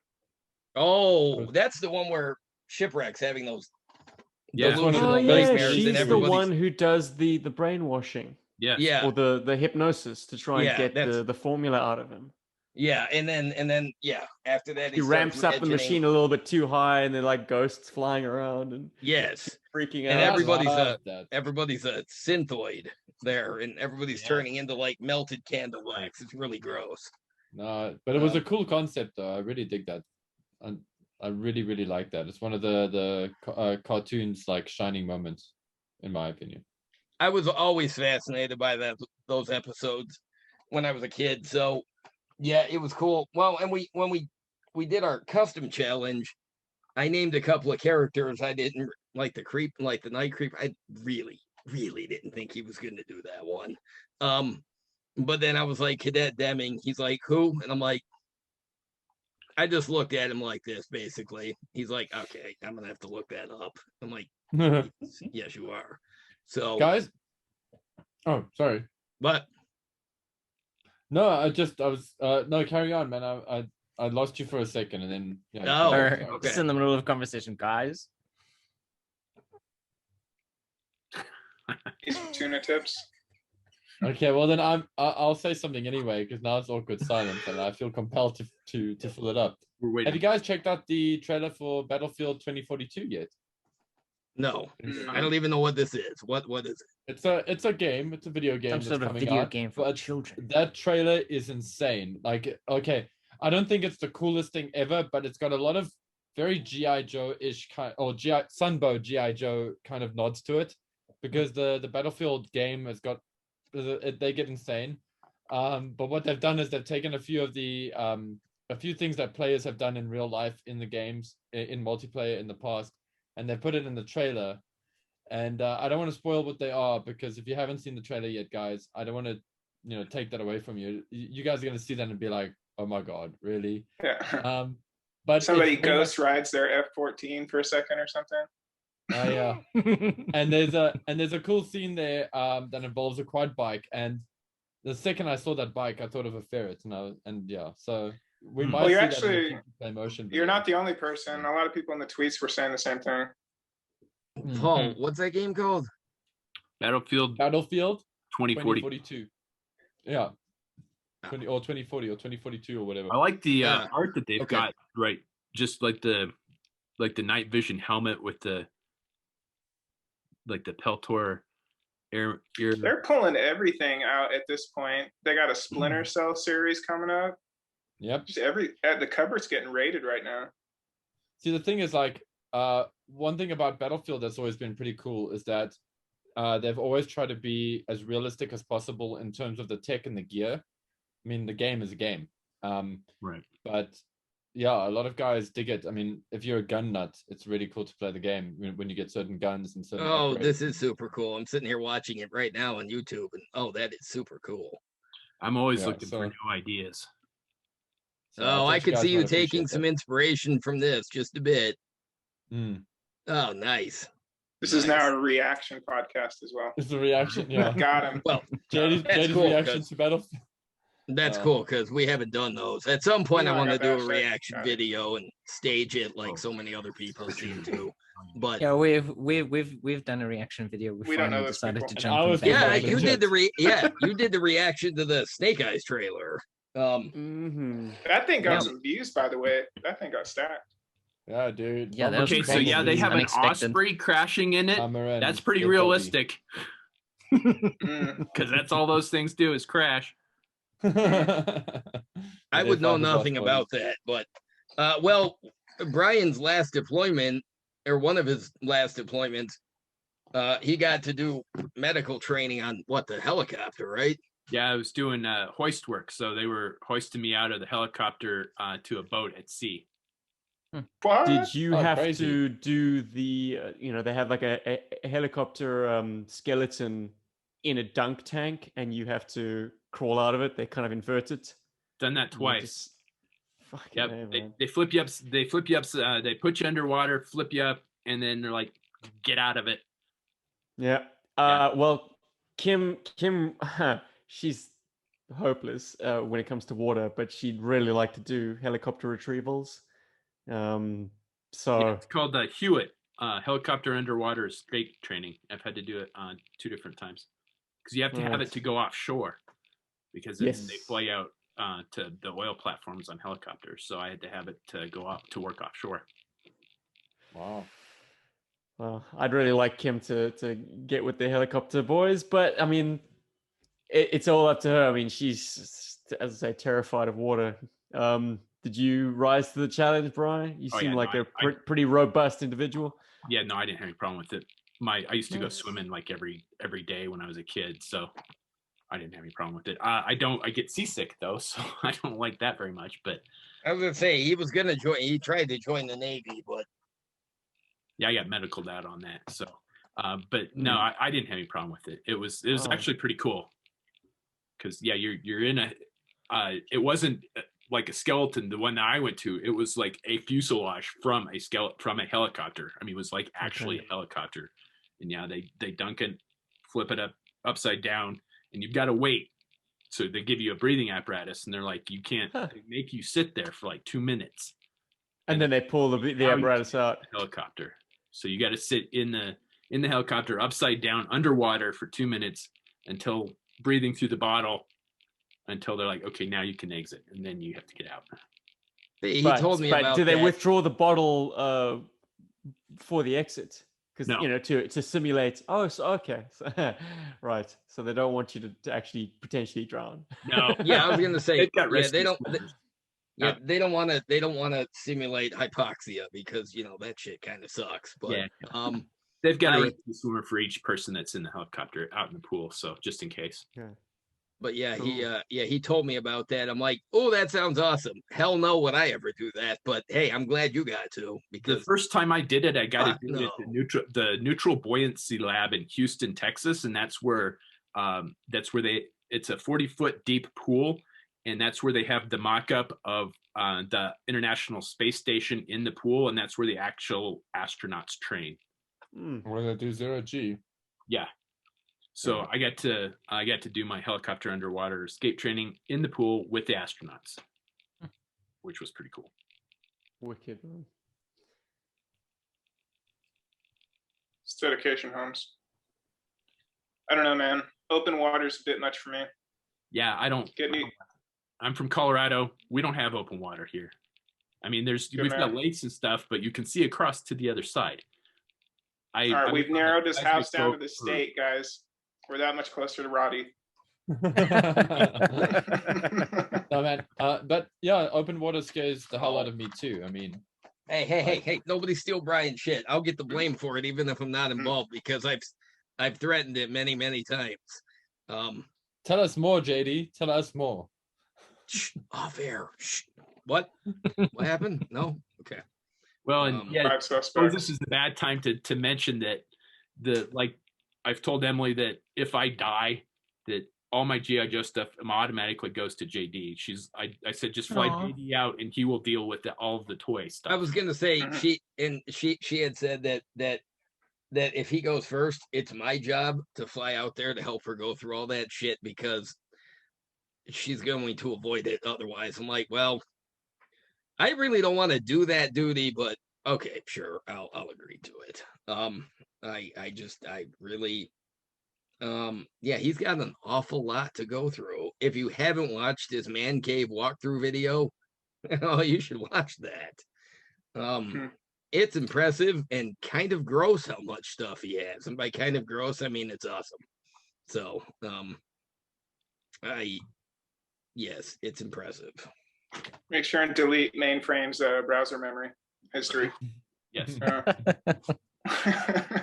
Oh, that's the one where Shipwreck's having those. Yeah. That's one of the Oh delusional yeah, nightmares, and she's the everybody's- one who does the brainwashing Yes. Yeah, or the hypnosis to try Yeah, and get that's- the formula out of him. yeah, and then yeah, after that He starts ramps up the imagining- machine a little bit too high, and then like ghosts flying around and Yes, freaking And out. everybody's a synthoid there, and everybody's Yeah. turning into like melted candle wax. It's really gross. No, but it was a cool concept though. I really dig that. And I really, really like that. It's one of the cartoons like shining moments, in my opinion. I was always fascinated by those episodes when I was a kid. So yeah, it was cool. Well, and when we did our custom challenge, I named a couple of characters. I didn't like the night creep. I really, really didn't think he was going to do that one. But then I was like, Cadet Deming. He's like, who? And I'm like, I just looked at him like this, basically. He's like, okay, I'm gonna have to look that up. I'm like, yes, you are. So Guys. Oh, sorry. but No, no, carry on, man. I lost you for a second, and then yeah. Oh, sorry. okay. Just in the middle of conversation, guys. These tuna tips. Okay, well then I'll say something anyway because now it's awkward silence, and I feel compelled to fill it up. We're Have waiting. you guys checked out the trailer for Battlefield 2042 yet? no, I don't even know what this is. What is it? It's a game. It's a video game. Some that's sort of coming video out, game for but children. That trailer is insane. Like, okay, I don't think it's the coolest thing ever, but it's got a lot of very GI Joe-ish kind or Sunbow GI Joe kind of nods to it, because the Battlefield game has got they get insane. But what they've done is they've taken a few of the a few things that players have done in real life in the games in multiplayer in the past, and they put it in the trailer. And I don't want to spoil what they are, because if you haven't seen the trailer yet, guys, I don't want to take that away from you. You guys are going to see that and be like, oh my god, really? Yeah. But Somebody it's very ghost rides their F-14 for a second or something. yeah. And there's a cool scene there that involves a quad bike, and the second I saw that bike, I thought of a ferret, and yeah, so we might. Well, you're see that in a actually- future play motion You're video. not the only person. A lot of people in the tweets were saying the same thing. Paul, what's that game called? Battlefield Battlefield 2040. 2042. Yeah. 2040 or 2042 or whatever. I like the Yeah. art that they've Okay. got, right? Just like the night vision helmet with the Peltor ear. They're pulling everything out at this point. They got a Splinter Cell series coming up. Yep. Just the cupboard's getting raided right now. See, the thing is, like, one thing about Battlefield that's always been pretty cool is that they've always tried to be as realistic as possible in terms of the tech and the gear. I mean, the game is a game. Right. But yeah, a lot of guys dig it. I mean, if you're a gun nut, it's really cool to play the game when you get certain guns and certain Oh, upgrades. this is super cool. I'm sitting here watching it right now on YouTube, and oh, that is super cool. I'm always Yeah, looking for so- new ideas. So Oh, I thought could guys see you might appreciate taking some that. inspiration from this just a bit. Mm. Oh, nice. This is now a reaction podcast as well. It's the reaction, yeah. Got him. Well, JD's that's cool, reaction 'cause- to Battlefield. that's Uh, coll because we haven't done those. At some point, I No, I want to got do that a shit. reaction Got it. video and stage it like so many other people seem to. But Yeah, we've done a reaction video. We don't know finally those decided people. to And I jump. was in yeah, Yeah, you legit. did the reaction to the Snake Eyes trailer. That thing got some views, by the way. That thing got stacked. Yeah, dude. Yeah, that was Okay, so yeah, they have unexpected. an osprey crashing in it. That's pretty realistic. Because that's all those things do is crash. I would know nothing about that, but well, Brian's last deployment, or one of his last deployments, he got to do medical training on the helicopter, right? Yeah, I was doing hoist work, so they were hoisting me out of the helicopter to a boat at sea. What? Did you have to do the, they have like a helicopter skeleton in a dunk tank, and you have to crawl out of it? They kind of invert it. Done that twice. Yep. They flip you up. They flip you up. They put you underwater, flip you up, and then they're like, "Get out of it." Yeah. Well, Kim, she's hopeless when it comes to water, but she'd really like to do helicopter retrievals. It's called the Hewitt helicopter underwater escape training. I've had to do it on 2 different times because you have to have it to go offshore because they fly out to the oil platforms on helicopters. So I had to have it to go up to work offshore. Wow. Well, I'd really like Kim to get with the helicopter boys, but I mean, it's all up to her. I mean, she's, as I say, terrified of water. Did you rise to the challenge, Brian? You seem like a pretty robust individual. Yeah, no, I didn't have any problem with it. I used to go swimming like every day when I was a kid, so I didn't have any problem with it. I get seasick though, so I don't like that very much. But I was gonna say he was gonna join. He tried to join the Navy, but yeah, I got medicaled out on that. So, but no, I didn't have any problem with it. It was actually pretty cool because you're in a. It wasn't like a skeleton. The one that I went to, it was like a fuselage from a helicopter. I mean, it was like actually a helicopter, and yeah, they dunk it, flip it upside down, and you've got to wait. So they give you a breathing apparatus, and they're like, you can't. They make you sit there for like 2 minutes, and then they pull the apparatus out. Helicopter. So you got to sit in the helicopter upside down underwater for 2 minutes until breathing through the bottle until they're like, okay, now you can exit, and then you have to get out. He told me about. Do they withdraw the bottle for the exit? Because to simulate. Oh, so okay, right. So they don't want you to actually potentially drown. No. Yeah, I was gonna say. They don't. Yeah, they don't want to. They don't want to simulate hypoxia because that shit kind of sucks. But they've got a rescue swimmer for each person that's in the helicopter out in the pool, so just in case. Yeah. But he told me about that. I'm like, oh, that sounds awesome. Hell no, would I ever do that? But hey, I'm glad you got to, because the first time I did it, I got to do it at the Neutral Buoyancy Lab in Houston, Texas, and that's where it's a 40-foot deep pool. And that's where they have the mock-up of the International Space Station in the pool, and that's where the actual astronauts train. Where they do 0G. Yeah. So I got to do my helicopter underwater escape training in the pool with the astronauts, which was pretty cool. Wicked. It's dedication, Holmes. I don't know, man. Open water's a bit much for me. Yeah, I don't. I'm from Colorado. We don't have open water here. I mean, we've got lakes and stuff, but you can see across to the other side. All right, we've narrowed this house down to the state, guys. We're that much closer to Roddy. No, man. But yeah, open water scares the hell out of me too. I mean, hey! Nobody steal Brian's shit. I'll get the blame for it, even if I'm not involved, because I've threatened it many times. Tell us more, JD. Tell us more. Shh, off air. Shh. What happened? No? Okay. Well, and I suppose this is the bad time to mention that I've told Emily that if I die, that all my G.I. Joe stuff automatically goes to JD. I said, just fly JD out and he will deal with all of the toy stuff. I was gonna say she had said that if he goes first, it's my job to fly out there to help her go through all that shit, because she's going to avoid it otherwise. I'm like, well, I really don't want to do that duty, but okay, sure, I'll agree to it. I really he's got an awful lot to go through, if you haven't watched his man cave walkthrough video, oh, you should watch that. It's impressive and kind of gross how much stuff he has. And by kind of gross, I mean it's awesome. So, yes, it's impressive. Make sure and delete mainframe's browser memory history. Yes.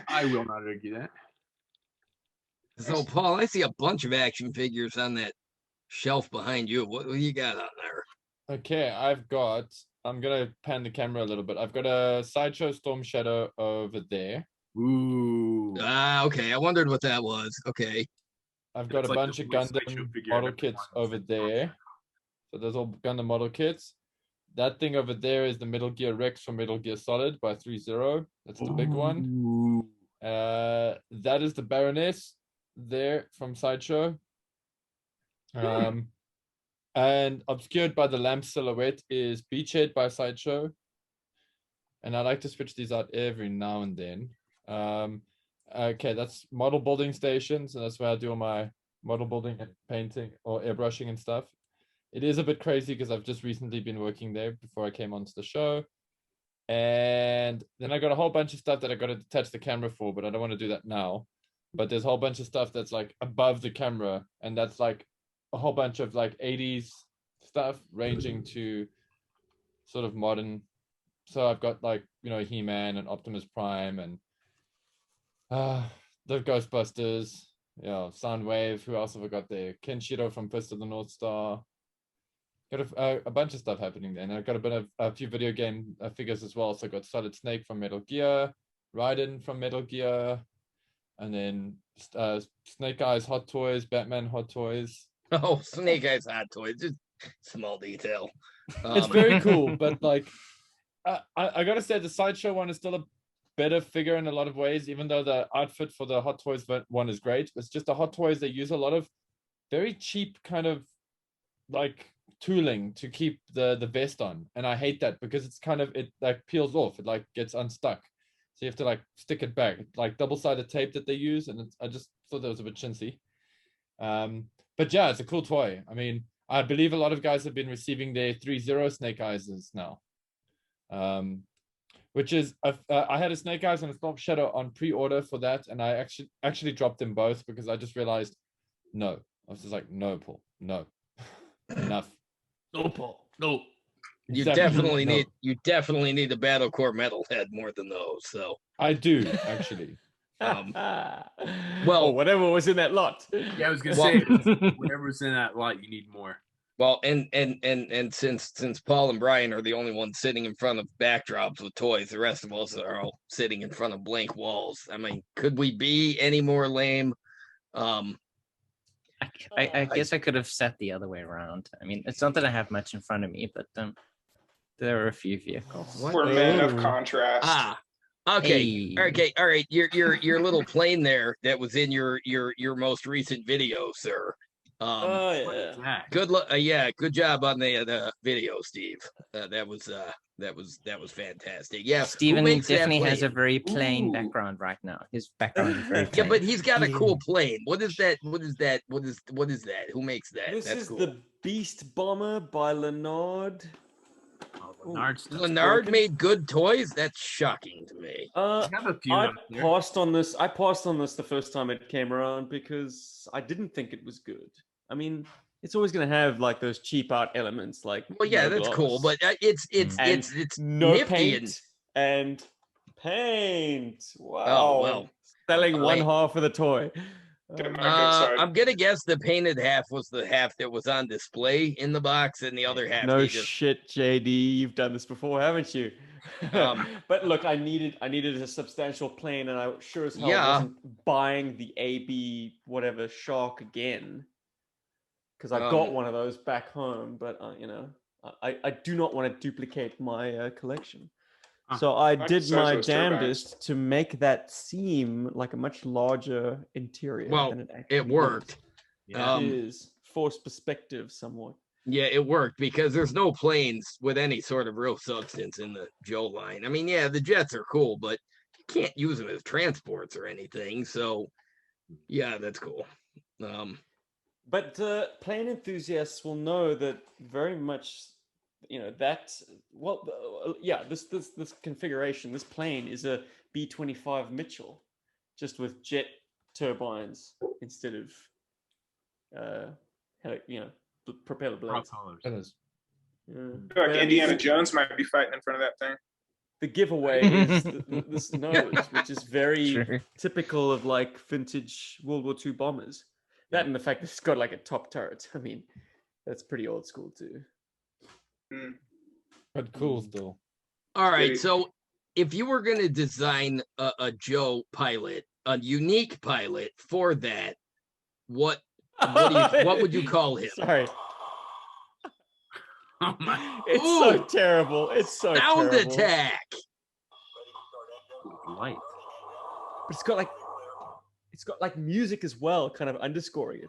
I will not argue that. So, Paul, I see a bunch of action figures on that shelf behind you. What do you got on there? Okay, I'm gonna pan the camera a little bit. I've got a Sideshow Storm Shadow over there. Ooh. Okay. I wondered what that was. Okay. I've got a bunch of Gundam model kits over there. So there's all Gundam model kits. That thing over there is the Metal Gear Rex from Metal Gear Solid by 3-0. That's the big one. That is the Baroness there from Sideshow. And obscured by the lamp silhouette is Beachhead by Sideshow. And I like to switch these out every now and then. Okay, that's model building stations, and that's where I do all my model building and painting or airbrushing and stuff. It is a bit crazy because I've just recently been working there before I came onto the show. And then I got a whole bunch of stuff that I got to detach the camera for, but I don't want to do that now. But there's a whole bunch of stuff that's like above the camera, and that's like a whole bunch of like 80s stuff ranging to sort of modern. So I've got like, you know, He-Man and Optimus Prime and the Ghostbusters, you know, Soundwave. Who else have I got there? Kenshiro from Fist of the North Star. Got a bunch of stuff happening there. And I've got a few video game figures as well. So I got Solid Snake from Metal Gear, Raiden from Metal Gear, and then Snake Eyes Hot Toys, Batman Hot Toys. Oh, Snake Eyes Hot Toys. Just small detail. It's very cool, but like, I gotta say the Sideshow one is still a better figure in a lot of ways, even though the outfit for the Hot Toys one is great. It's just the Hot Toys, they use a lot of very cheap kind of like tooling to keep the vest on, and I hate that because it's kind of, it like peels off, it like gets unstuck, so you have to like stick it back, like double-sided tape that they use, and I just thought that was a bit chintzy. But yeah, it's a cool toy. I mean, I believe a lot of guys have been receiving their 3-0 Snake Eyes now, which is I had a Snake Eyes and a Storm Shadow on pre-order for that, and I actually dropped them both because I just realized no. I was just like, no, Paul, no. Enough. No, Paul, no. You definitely need a Battle Core Metalhead more than those. So I do actually. Well, whatever was in that lot. Yeah, I was gonna say whatever's in that lot, you need more. Well, and since Paul and Brian are the only ones sitting in front of backdrops with toys, the rest of us are all sitting in front of blank walls. I mean, could we be any more lame? I guess I could have sat the other way around. I mean, it's not that I have much in front of me, but there are a few vehicles. We're men of contrast. Okay. Hey. All right. Your little plane there that was in your most recent video, sir. Yeah. Good luck. Yeah, good job on the video, Steve. That was fantastic. Yeah, Steven definitely has a very plain background right now. His background is very plain. Yeah, but he's got a cool plane. What is that? What is that? Who makes that? This That's is cool. the Beast Bomber by Leonard. Leonard made good toys. That's shocking to me. I have a few. I passed on this the first time it came around because I didn't think it was good. I mean, it's always going to have like those cheap art elements, like well, yeah, that's cool, but it's no nifty paint and paint. Wow. Oh, well. Selling one half of the toy. I'm gonna guess the painted half was the half that was on display in the box, and the other half. No shit, JD. You've done this before, haven't you? But look, I needed a substantial plane, and I sure as hell wasn't buying the AB whatever Shark again, because I got one of those back home. But you know, I do not want to duplicate my collection. So I did my damnedest to make that seem like a much larger interior. Well, than it actually it worked. It is forced perspective somewhat. Yeah, it worked because there's no planes with any sort of real substance in the Joe line. I mean, yeah, the jets are cool, but you can't use them as transports or anything. So, yeah, that's cool. But plane enthusiasts will know that very much, that, this configuration, this plane is a B-25 Mitchell, just with jet turbines instead of, propeller blades. Yeah. I feel like Indiana Jones might be fighting in front of that thing. The giveaway is this nose, which is very True. typical of like vintage World War II bombers. That and the fact that it's got like a top turret. I mean, that's pretty old school too. But cool still. All right, so if you were going to design a Joe pilot, a unique pilot for that, what would you call him? Sorry. Oh my! It's so terrible. It's so Sound terrible. attack. Light. But it's got like music as well, kind of underscoring it.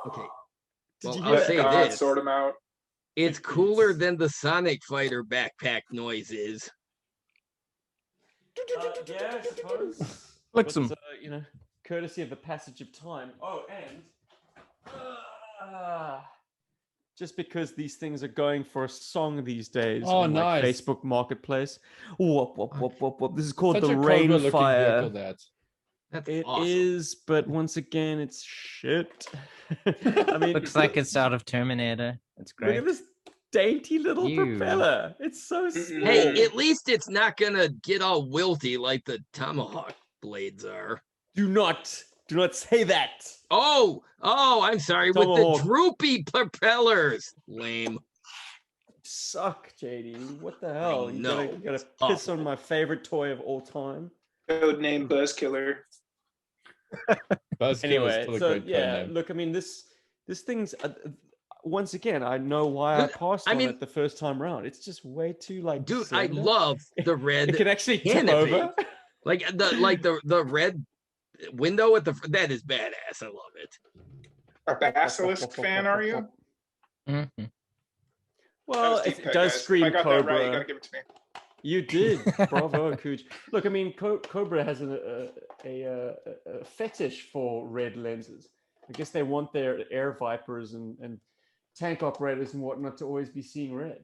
Okay. Did Well, you I'll hear say that? God, this. sort them out. It's cooler than the Sonic Fighter backpack noise is. Yeah, I suppose. Flicks But, him. courtesy of the passage of time. Oh, and just because these things are going for a song these days on like nice. Facebook Marketplace. Whoop, whoop, whoop, whoop, whoop. This is called Such the a Cobra-looking Rainfire. vehicle, that. That's It awesome. is, but once again, it's shit. I mean, Looks like it's out of Terminator. It's look at great. this dainty little Ew. propeller. It's so small. Hey, at least it's not gonna get all wilty like the Tomahawk blades are. Do not say that. Oh, I'm sorry. Tomahawk. With the droopy propellers. Lame. Suck, JD. What the hell? You know. gotta It's piss on my favorite toy of all time. Code name Buzzkiller. Buzzkill is Anyway, still a so great code yeah, name. look, I mean, this thing's once again, I know why I Look, passed I on mean- it the first time round. It's just way too like. Dude, I slender. love the red It can actually tip canopy. over. Like the red window at the that is badass. I love it. A Basilisk fan, are you? Mhm. Well, That was deep it cut, does guys. scream If I got Cobra. that right, you gotta give it to me. You did, bravo, Cooch. Look, I mean, Cobra has a fetish for red lenses. I guess they want their air vipers and tank operators and whatnot to always be seeing red.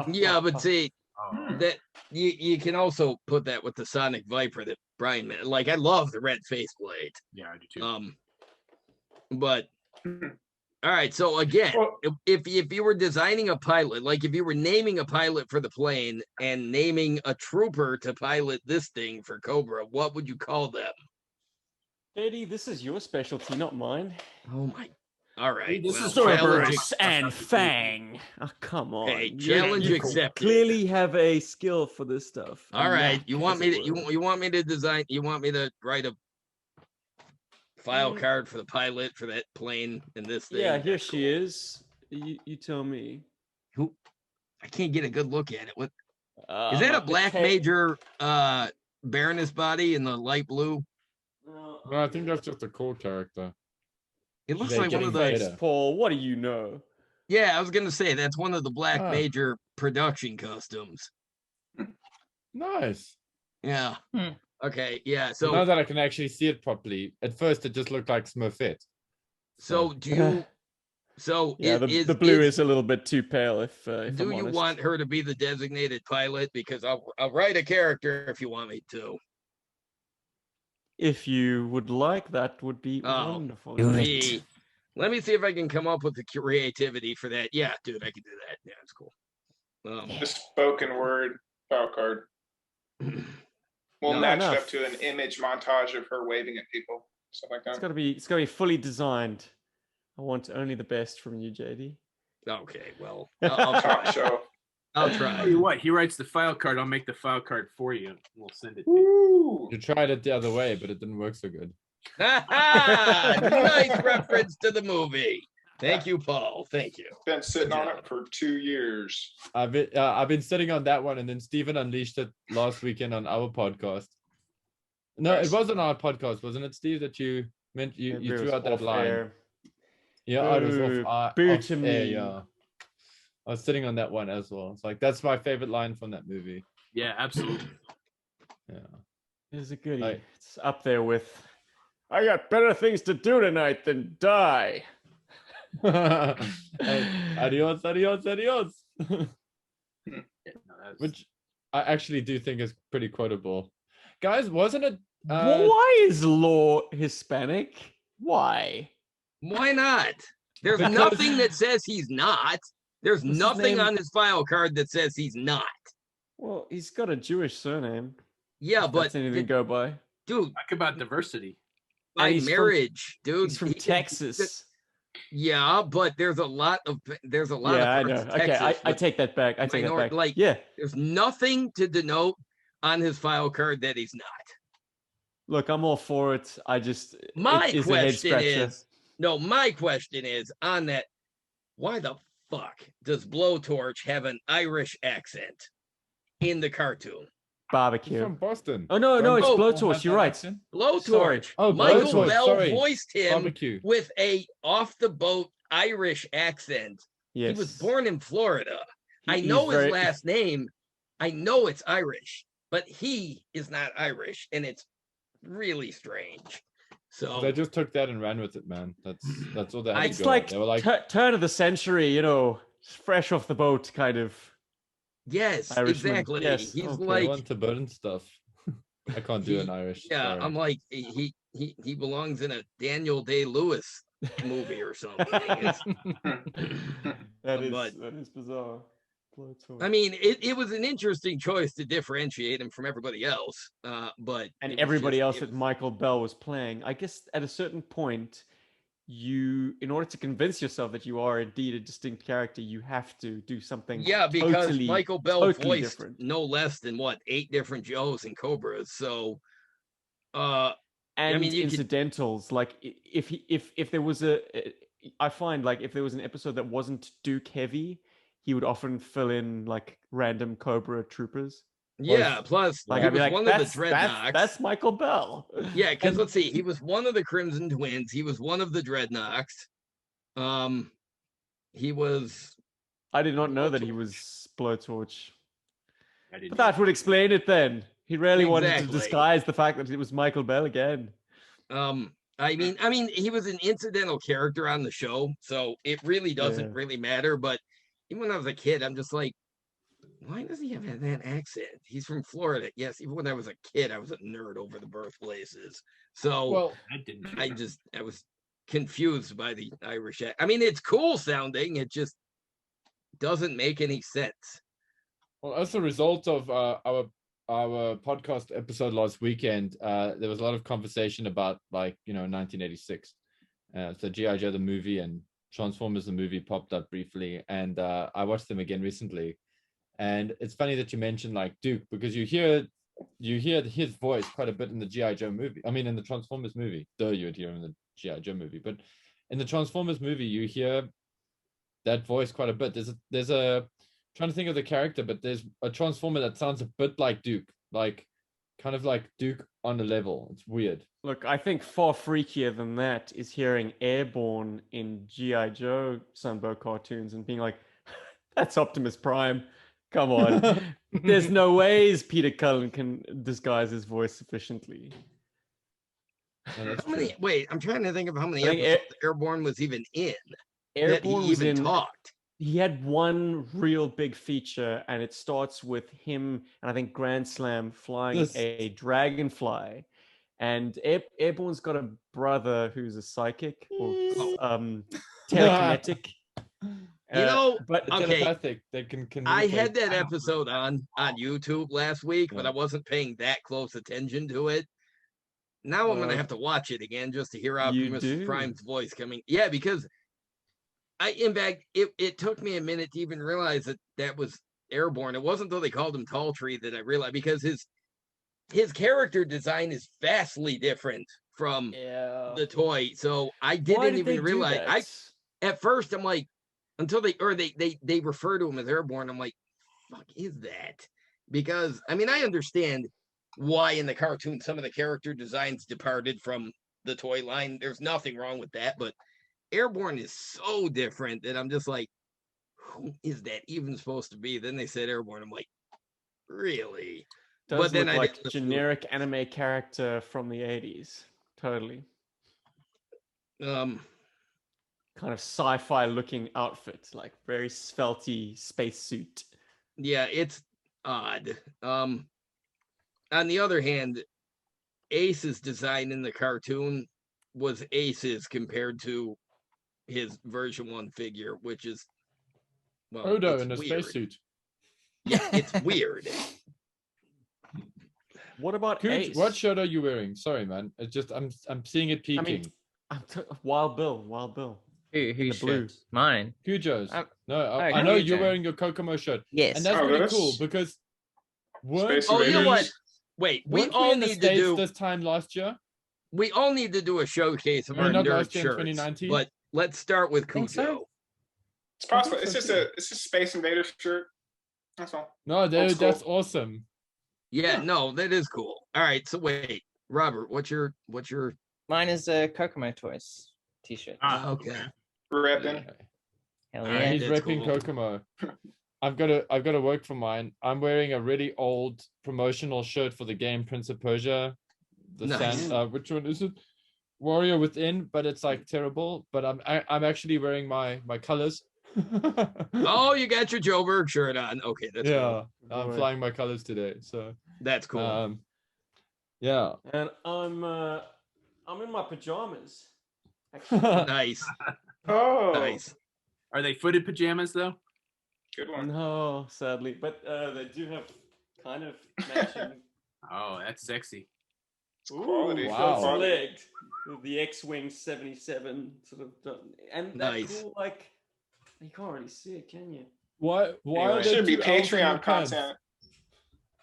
Yeah, but see Oh. that you can also put that with the Sonic Viper that Brian meant. Like I love the red faceplate. Yeah, I do too. But all right, so again, Well- if you were designing a pilot, like if you were naming a pilot for the plane and naming a trooper to pilot this thing for Cobra, what would you call them? Eddie, this is your specialty, not mine. Oh my! All right, This is challenge Cerberus and Fang. Oh, come on. Hey, You- challenge you accepted. Clearly have a skill for this stuff. All A right, knack, you want as me it to were. you want me to design? You want me to write a file Mm. card for the pilot for that plane and this thing? Yeah, here That's she cool. is. You tell me. Who? I can't get a good look at it. What Uh, is that? A like the black tape- major Baroness body in the light blue? No, I think that's just a cool character. It looks They like one getting of the. paid. Face, Paul. What do you know? Yeah, I was gonna say that's one of the black Ah. major production costumes. Nice. Yeah. Hmm. Okay. Yeah. Now So that I can actually see it properly, at first it just looked like Smurfette. so do you? So Yeah, it the blue is a little bit too pale. If Do I'm you honest. want her to be the designated pilot? Because I'll write a character if you want me to. If you would like, that would be Oh, wonderful. do it. Me. Let me see if I can come up with the creativity for that. Yeah, dude, I can do that. Yeah, it's cool. The spoken word file card. We'll No, match it enough. up to an image montage of her waving at people, stuff like It's that. gotta be fully designed. I want only the best from you, JD. Okay, well, I'll Talk try. show. I'll Tell try. you what, he writes the file card. I'll make the file card for you. And we'll send it to you. Ooh. You tried it the other way, but it didn't work so good. Nice reference to the movie. Thank you, Paul. Thank you. Been sitting Good on job. it for 2 years. I've been sitting on that one, and then Stephen unleashed it last weekend on our podcast. No, Nice. it wasn't our podcast, wasn't it, Steve? That you meant you Maybe it threw was out that off line. air. Yeah, it was Boo. off, Boo off to air, me. yeah. I was sitting on that one as well. It's like that's my favorite line from that movie. Yeah, absolutely. Yeah. It is a goodie. Like- It's up there with I got better things to do tonight than die. Hey, adios, adios, adios. Which I actually do think is pretty quotable. Guys, wasn't it? Why is Law Hispanic? Why? Why not? There's Because- nothing that says he's not. There's What's his nothing name? on his file card that says he's not. Well, he's got a Jewish surname. Yeah, If but that's anything to go by. dude, Talk about diversity. by he's from- marriage, dude. He's from he- Texas. Yeah, but there's a lot of Yeah, I know. parts of Okay, Texas I with- take that back. I take that back. like Yeah. there's nothing to denote on his file card that he's not. Look, I'm all for it. I just My it is a head question scratcher. is my question is on that, why the fuck does Blowtorch have an Irish accent in the cartoon? He's Barbecue. from Boston. Oh no, it's Oh, Blowtorch. You're right. Blowtorch. Oh, Michael Blowtorch, Bell sorry. voiced him Barbecue. with a off the boat Irish accent. Yes. He was born in Florida. I He's know his very- last name. I know it's Irish, but he is not Irish, and it's really strange. So They just took that and ran with it, man. That's all they had It's to go. like, They were like, turn of the century, fresh off the boat kind of. yes, Irishman, exactly. yes, He's okay. they like, want to burn stuff. I can't do an Irish. yeah, sorry. I'm like, he belongs in a Daniel Day-Lewis movie or something. It's- That But- is bizarre. Blowtorch. I mean, it was an interesting choice to differentiate him from everybody else. But and it was everybody just- else it that was- Michael Bell was playing. I guess at a certain point, in order to convince yourself that you are indeed a distinct character, you have to do something. Yeah, because totally, Michael Bell totally voiced different. no less than 8 different Joes and Cobras. So, And mean, you could- incidentals, like if there was I find like if there was an episode that wasn't Duke heavy, he would often fill in like random Cobra troopers. yeah. Plus, Like he I'd be was like, one of the that's Dreadnoks. that's Michael Bell. Yeah, because And- let's see, he was one of the Crimson Twins. He was one of the Dreadnoks. He was. I did not know that he was Blowtorch. I didn't But that would explain it then. He really wanted to Exactly. disguise the fact that it was Michael Bell again. I mean, he was an incidental character on the show, so it really doesn't Yeah. really matter. But even when I was a kid, I'm just like, why does he have that accent? He's from Florida. Yes, even when I was a kid, I was a nerd over the birthplaces. So Well, I didn't. I was confused by the Irish. I mean, it's cool sounding. It just doesn't make any sense. well, as a result of our podcast episode last weekend, there was a lot of conversation about 1986. So G.I. Joe the movie and Transformers the movie popped up briefly, and I watched them again recently. And it's funny that you mentioned Duke, because you hear his voice quite a bit in the G.I. Joe movie. I mean, in the Transformers movie, though you would hear him in the G.I. Joe movie, but in the Transformers movie, you hear that voice quite a bit. There's a trying to think of the character, but there's a Transformer that sounds a bit like Duke, kind of like Duke on a level. It's weird. Look, I think far freakier than that is hearing Airborne in G.I. Joe Sunbow cartoons and being like, that's Optimus Prime. Come on. There's no ways Peter Cullen can disguise his voice sufficiently. No, that's How many? true. Wait, I'm trying to think of how many I think episodes Airborne was even in. That he Airborne was even in. talked. He had one real big feature, and it starts with him and I think Grand Slam flying This- a dragonfly. And Airborne's got a brother who's a psychic or telekinetic. But Okay. Telepathic. They can I communicate. had that episode on YouTube last week, but Yeah. I wasn't paying that close attention to it. Now I'm gonna have to watch it again just to hear You Optimus do? Prime's voice coming. Yeah, because in fact, it took me a minute to even realize that was Airborne. It wasn't until they called him Tall Tree that I realized, because his character design is vastly different from the toy. So I Why didn't did even they do realize. that? At first I'm like, until they refer to him as Airborne, I'm like, fuck is that? Because I mean, I understand why in the cartoon some of the character designs departed from the toy line. There's nothing wrong with that, but Airborne is so different that I'm just like, who is that even supposed to be? Then they said Airborne. I'm like, really? Does but then look I like didn't listen to it. generic anime character from the 80s. Totally. Um, kind of sci-fi looking outfit, like very svelty spacesuit. yeah, it's odd. On the other hand, Ace's design in the cartoon was Ace's compared to his version 1 figure, which is, well, Odo it's in a weird. spacesuit. Yeah, it's weird. What about Ace? What shirt are you wearing? Sorry, man. It's just I'm seeing it peeking. I mean, Wild Bill. Who's blue. Mine. Cujo's. Um, No, oh, I know you're Cujo. wearing your Kokomo shirt. Yes. And that's Oh, pretty that's cool because Space Oh, you know what? Invaders. Wait, we weren't all in the need to States do. this time last year? We all need to do a showcase of I mean, our not nerd last year in shirts. 2019? But let's start with Think so? Cujo. It's possible. I think It's so, just it's just Space Invaders shirt. That's all. No, dude, school. that's awesome. Yeah, no, that is cool. All right, so wait, Robert, what's your? Mine is a Kokomo Toys t-shirt. Okay. Repping. Hell all yeah. right. He's that's repping cool. Kokomo. I've got to work for mine. I'm wearing a really old promotional shirt for the game Prince of Persia. Nice. Which one is it? Warrior Within, but it's like terrible. But I'm actually wearing my colors. Oh, you got your Joburg shirt on. Okay, that's yeah, cool. I'm flying my colors today. So That's cool. yeah. And I'm in my pajamas. Nice, Oh, nice. Are they footed pajamas though? good one. No, sadly, but they do have kind of matching. Oh, that's sexy. It's quality. wow. Quality. Legged. The X-wing 77 sort of, and that Nice. cool, like you can't really see it, can you? Why Anyway, are it there should be two L's in your Patreon pants? content.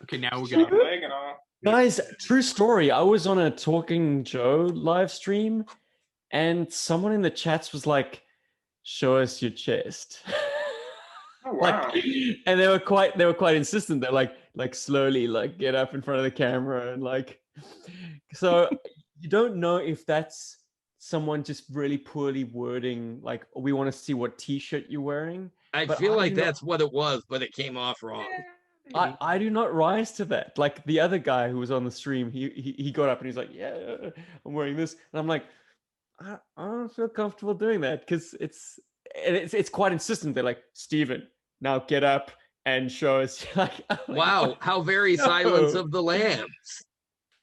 Okay, now we're Short gonna. leg and all. Guys, true story. I was on a Talking Joe live stream, and someone in the chats was like, "Show us your chest." Oh wow. Like, and they were quite insistent. They're like slowly, like get up in front of the camera and like. So you don't know if that's someone just really poorly wording, like we want to see what T-shirt you're wearing. I But feel I like do not- that's what it was, but it came off wrong. I do not rise to that. Like the other guy who was on the stream, he got up and he's like, "Yeah, I'm wearing this," and I'm like, I don't feel comfortable doing that because it's quite insistent. They're like, "Steven, now get up and show us." Like, I'm like, Wow, "What?" how very No. Silence of the Lambs.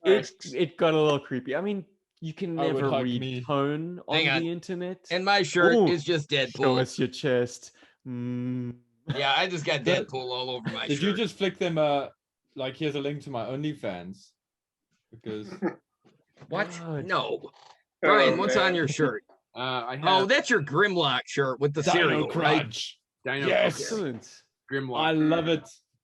It got a little creepy. I mean, you can I would never hug read me. tone on Hang on. the internet. And my shirt Ooh, is just Show Deadpool. us your chest. Mm. Yeah, I just got Did- Deadpool all over my Did shirt. you just flick them? Like here's a link to my OnlyFans because What? God. No. Brian, what's man. on your shirt? I have Oh, that's your Grimlock shirt with the Dino cereal, right? Crunch. Dino Yes. Excellent. Grimlock. I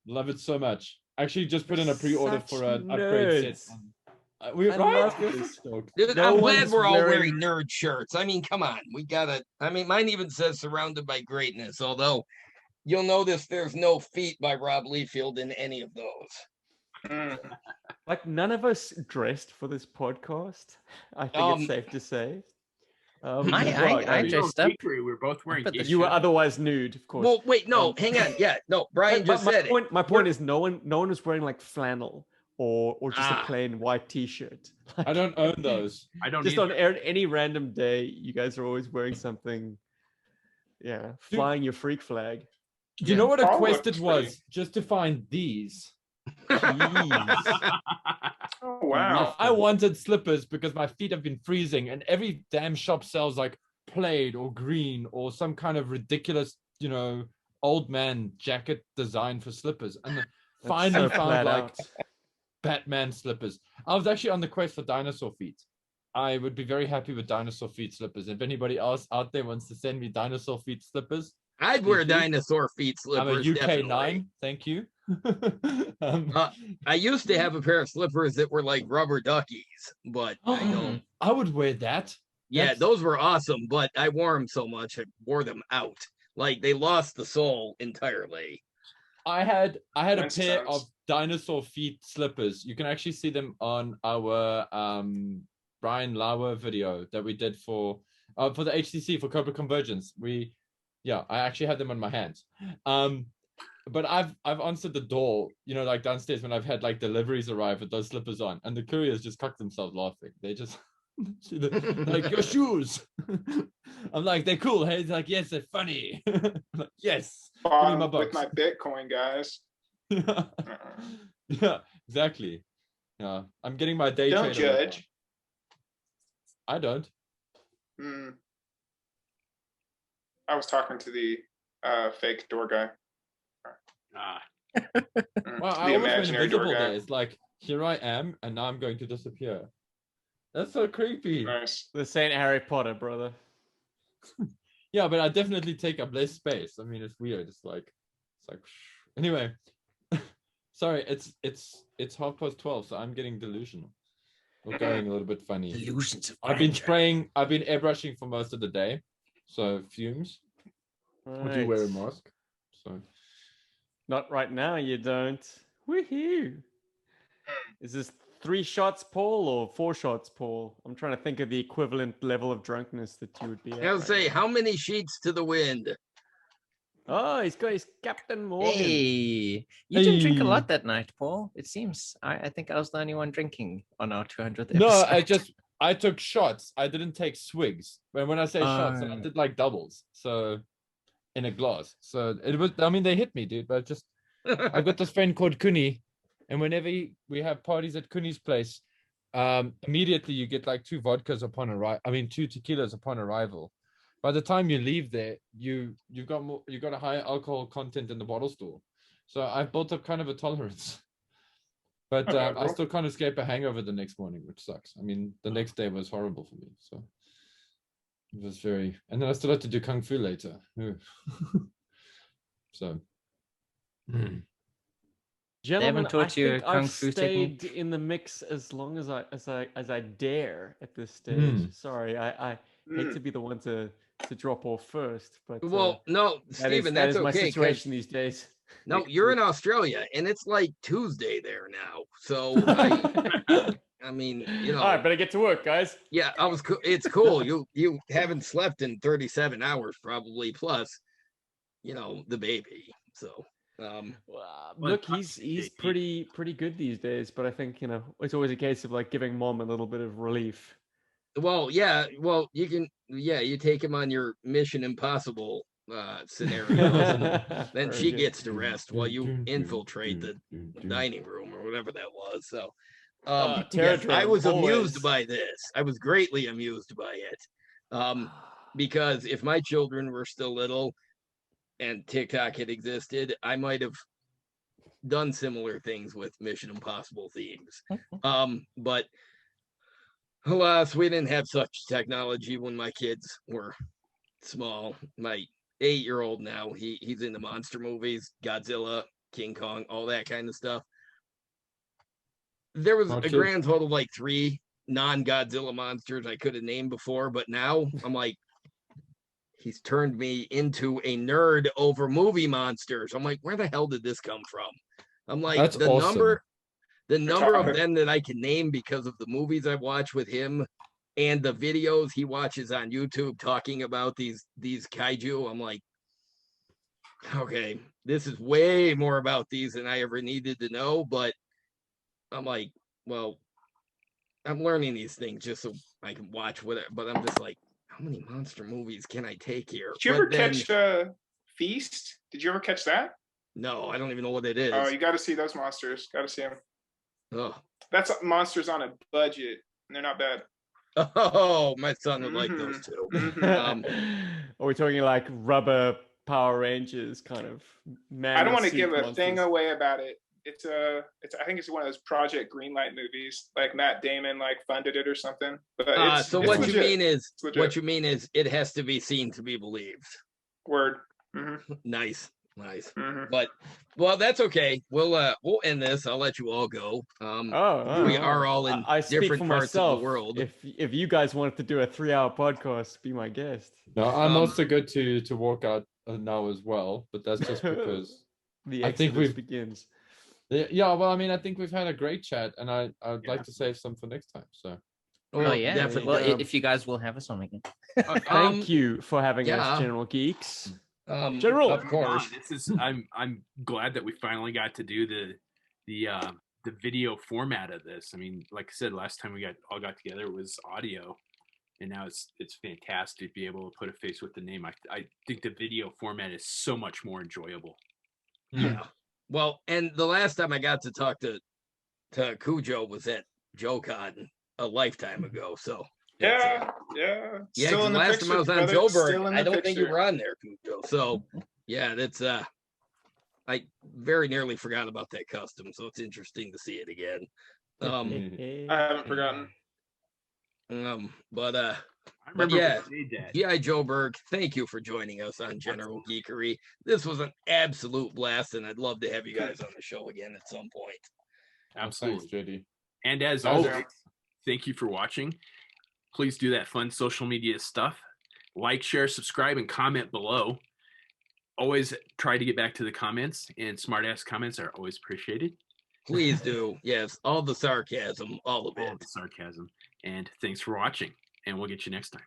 love it so much. Actually, just put in a pre-order Such for an upgrade nerds. set. We I right? love We're this. stoked. Dude, No I'm glad one's we're all wearing- wearing nerd shirts. I mean, come on. We gotta. I mean, mine even says surrounded by greatness, although you'll notice there's no feet by Rob Liefeld in any of those. Mm. Like none of us dressed for this podcast. I think it's safe to say. I We dressed were up. Geekery, we're both wearing. but the- geek You were shirts. otherwise nude, of course. Well, wait, no, hang on. Yeah, no, Brian But just said it. my point is no one was wearing like flannel or just Ah. a plain white t-shirt. I don't own those. I don't Just either. on any random day, you guys are always wearing something. Yeah, flying your freak flag. Do you know what a All quest looks it was just to find these? Jeez. Oh wow. I wanted slippers because my feet have been freezing, and every damn shop sells like plaid or green or some kind of ridiculous, old man jacket design for slippers. And That's finally so found flat like out. Batman slippers. I was actually on the quest for dinosaur feet. I would be very happy with dinosaur feet slippers. If anybody else out there wants to send me dinosaur feet slippers, I'd wear Thank you. dinosaur feet I'm a slippers. UK definitely. 9. Thank you. I used to have a pair of slippers that were like rubber duckies, but I don't. I would wear that. Yeah, That's- those were awesome, but I wore them so much I wore them out. Like they lost the sole entirely. I had a pair Flintstones. of dinosaur feet slippers. You can actually see them on our Brian Lauer video that we did for the HCC for Cobra Convergence. I actually had them on my hands. But I've answered the door, like downstairs when I've had like deliveries arrive with those slippers on, and the couriers just cocked themselves laughing. They just Like, your shoes. I'm like, they're cool. Hey, he's like, yes, they're funny. I'm like, yes. Give me my With bucks. my Bitcoin, guys. Yeah, exactly. Yeah, I'm getting my day Don't trader. judge. I don't. I was talking to the fake door guy. Well, I almost went invisible there. It's like, here I am, and now I'm going to disappear. That's so creepy. Nice. This ain't Harry Potter, brother. Yeah, but I definitely take up less space. I mean, it's weird. It's like anyway. Sorry, it's 12:30, so I'm getting delusional. Or going a little bit funny. Delusions of I've been airbrushing for most of the day, so fumes. I do wear a mask. So not right now. You don't. Woohoo! Is this 3 shots, Paul, or 4 shots, Paul? I'm trying to think of the equivalent level of drunkenness that you would be at. I'll say, how many sheets to the wind? Oh, he's got his Captain Morgan. Hey, you didn't drink a lot that night, Paul. It seems. I think I was the only one drinking on our 200th episode. No, I took shots. I didn't take swigs. When I say shots, I did like doubles. So in a glass. So it was. I mean, they hit me, dude. But just I've got this friend called Kuni, and whenever we have parties at Kuni's place, immediately you get like 2 vodkas upon arrival. I mean, 2 tequilas upon arrival. By the time you leave there, you've got a higher alcohol content in the bottle store. So I've built up kind of a tolerance. But I still can't escape a hangover the next morning, which sucks. I mean, the next day was horrible for me. So it was very, and then I still had to do kung fu later. So. Gentlemen, taught I think kung I've fu stayed technique? in the mix as long as I dare at this stage. Sorry, I hate to be the one to drop off first, but Well, no, Stephen, that's that is my okay. situation these days. No, you're in Australia, and it's like Tuesday there now. So I mean, you know. All right, better get to work, guys. Yeah, it's cool. You haven't slept in 37 hours probably, plus, you know, the baby. So look, he's pretty good these days, but I think, you know, it's always a case of like giving mom a little bit of relief. Well, yeah, you take him on your Mission Impossible scenario, and then she gets to rest while you infiltrate the dining room or whatever that was. So yes, I was amused by this. I was greatly amused by it. Because if my children were still little and TikTok had existed, I might have done similar things with Mission Impossible themes. But alas, we didn't have such technology when my kids were small. My 8-year-old now, he's into monster movies, Godzilla, King Kong, all that kind of stuff. There was a grand total of like 3 non-Godzilla monsters I could have named before, but now I'm like, he's turned me into a nerd over movie monsters. I'm like, where the hell did this come from? I'm like, that's the awesome. number of them that I can name because of the movies I've watched with him and the videos he watches on YouTube talking about these kaiju. I'm like, okay, this is way more about these than I ever needed to know. But I'm like, well, I'm learning these things just so I can watch whatever. But I'm just like, how many monster movies can I take here? Did you ever catch Feast? Did you ever catch that? No, I don't even know what it is. Oh, you got to see those monsters. Got to see them. Oh. That's monsters on a budget, and they're not bad. Oh, my son would like those too. Are we talking like rubber Power Rangers kind of man? I don't want to give a monsters? thing away about it. It's I think it's one of those Project Greenlight movies, like Matt Damon like funded it or something. But so it's what legit. you mean is it has to be seen to be believed. Word. Nice. But well, that's okay. We'll end this. I'll let you all go. We are all in different parts of the world. If you guys wanted to do a 3-hour podcast, be my guest. No, I'm also good to walk out now as well, but that's just because I think begins. Yeah, well, I mean, I think we've had a great chat, and I'd like to save some for next time. So, definitely. Well, if you guys will have us on again, thank you for having us, General Geeks. General, of course. This is I'm glad that we finally got to do the the video format of this. I mean, like I said, last time we all got together, it was audio, and now it's fantastic to be able to put a face with the name. I think the video format is so much more enjoyable. Yeah. Well, and the last time I got to talk to Cujo was at JoeCon a lifetime ago. So yeah. Still in the last time I was on Joburg, I don't think you were on there, Cujo. So yeah, that's I very nearly forgot about that custom, so it's interesting to see it again. I haven't forgotten. But yeah, GIJoburg, thank you for joining us on General Geekery. This was an absolute blast, and I'd love to have you guys on the show again at some point. Absolutely. Thanks, JD. And as always, thank you for watching. Please do that fun social media stuff. Like, share, subscribe, and comment below. Always try to get back to the comments, and smart-ass comments are always appreciated. Please do. Yes, all the sarcasm, all of it. All the sarcasm. And thanks for watching, and we'll get you next time.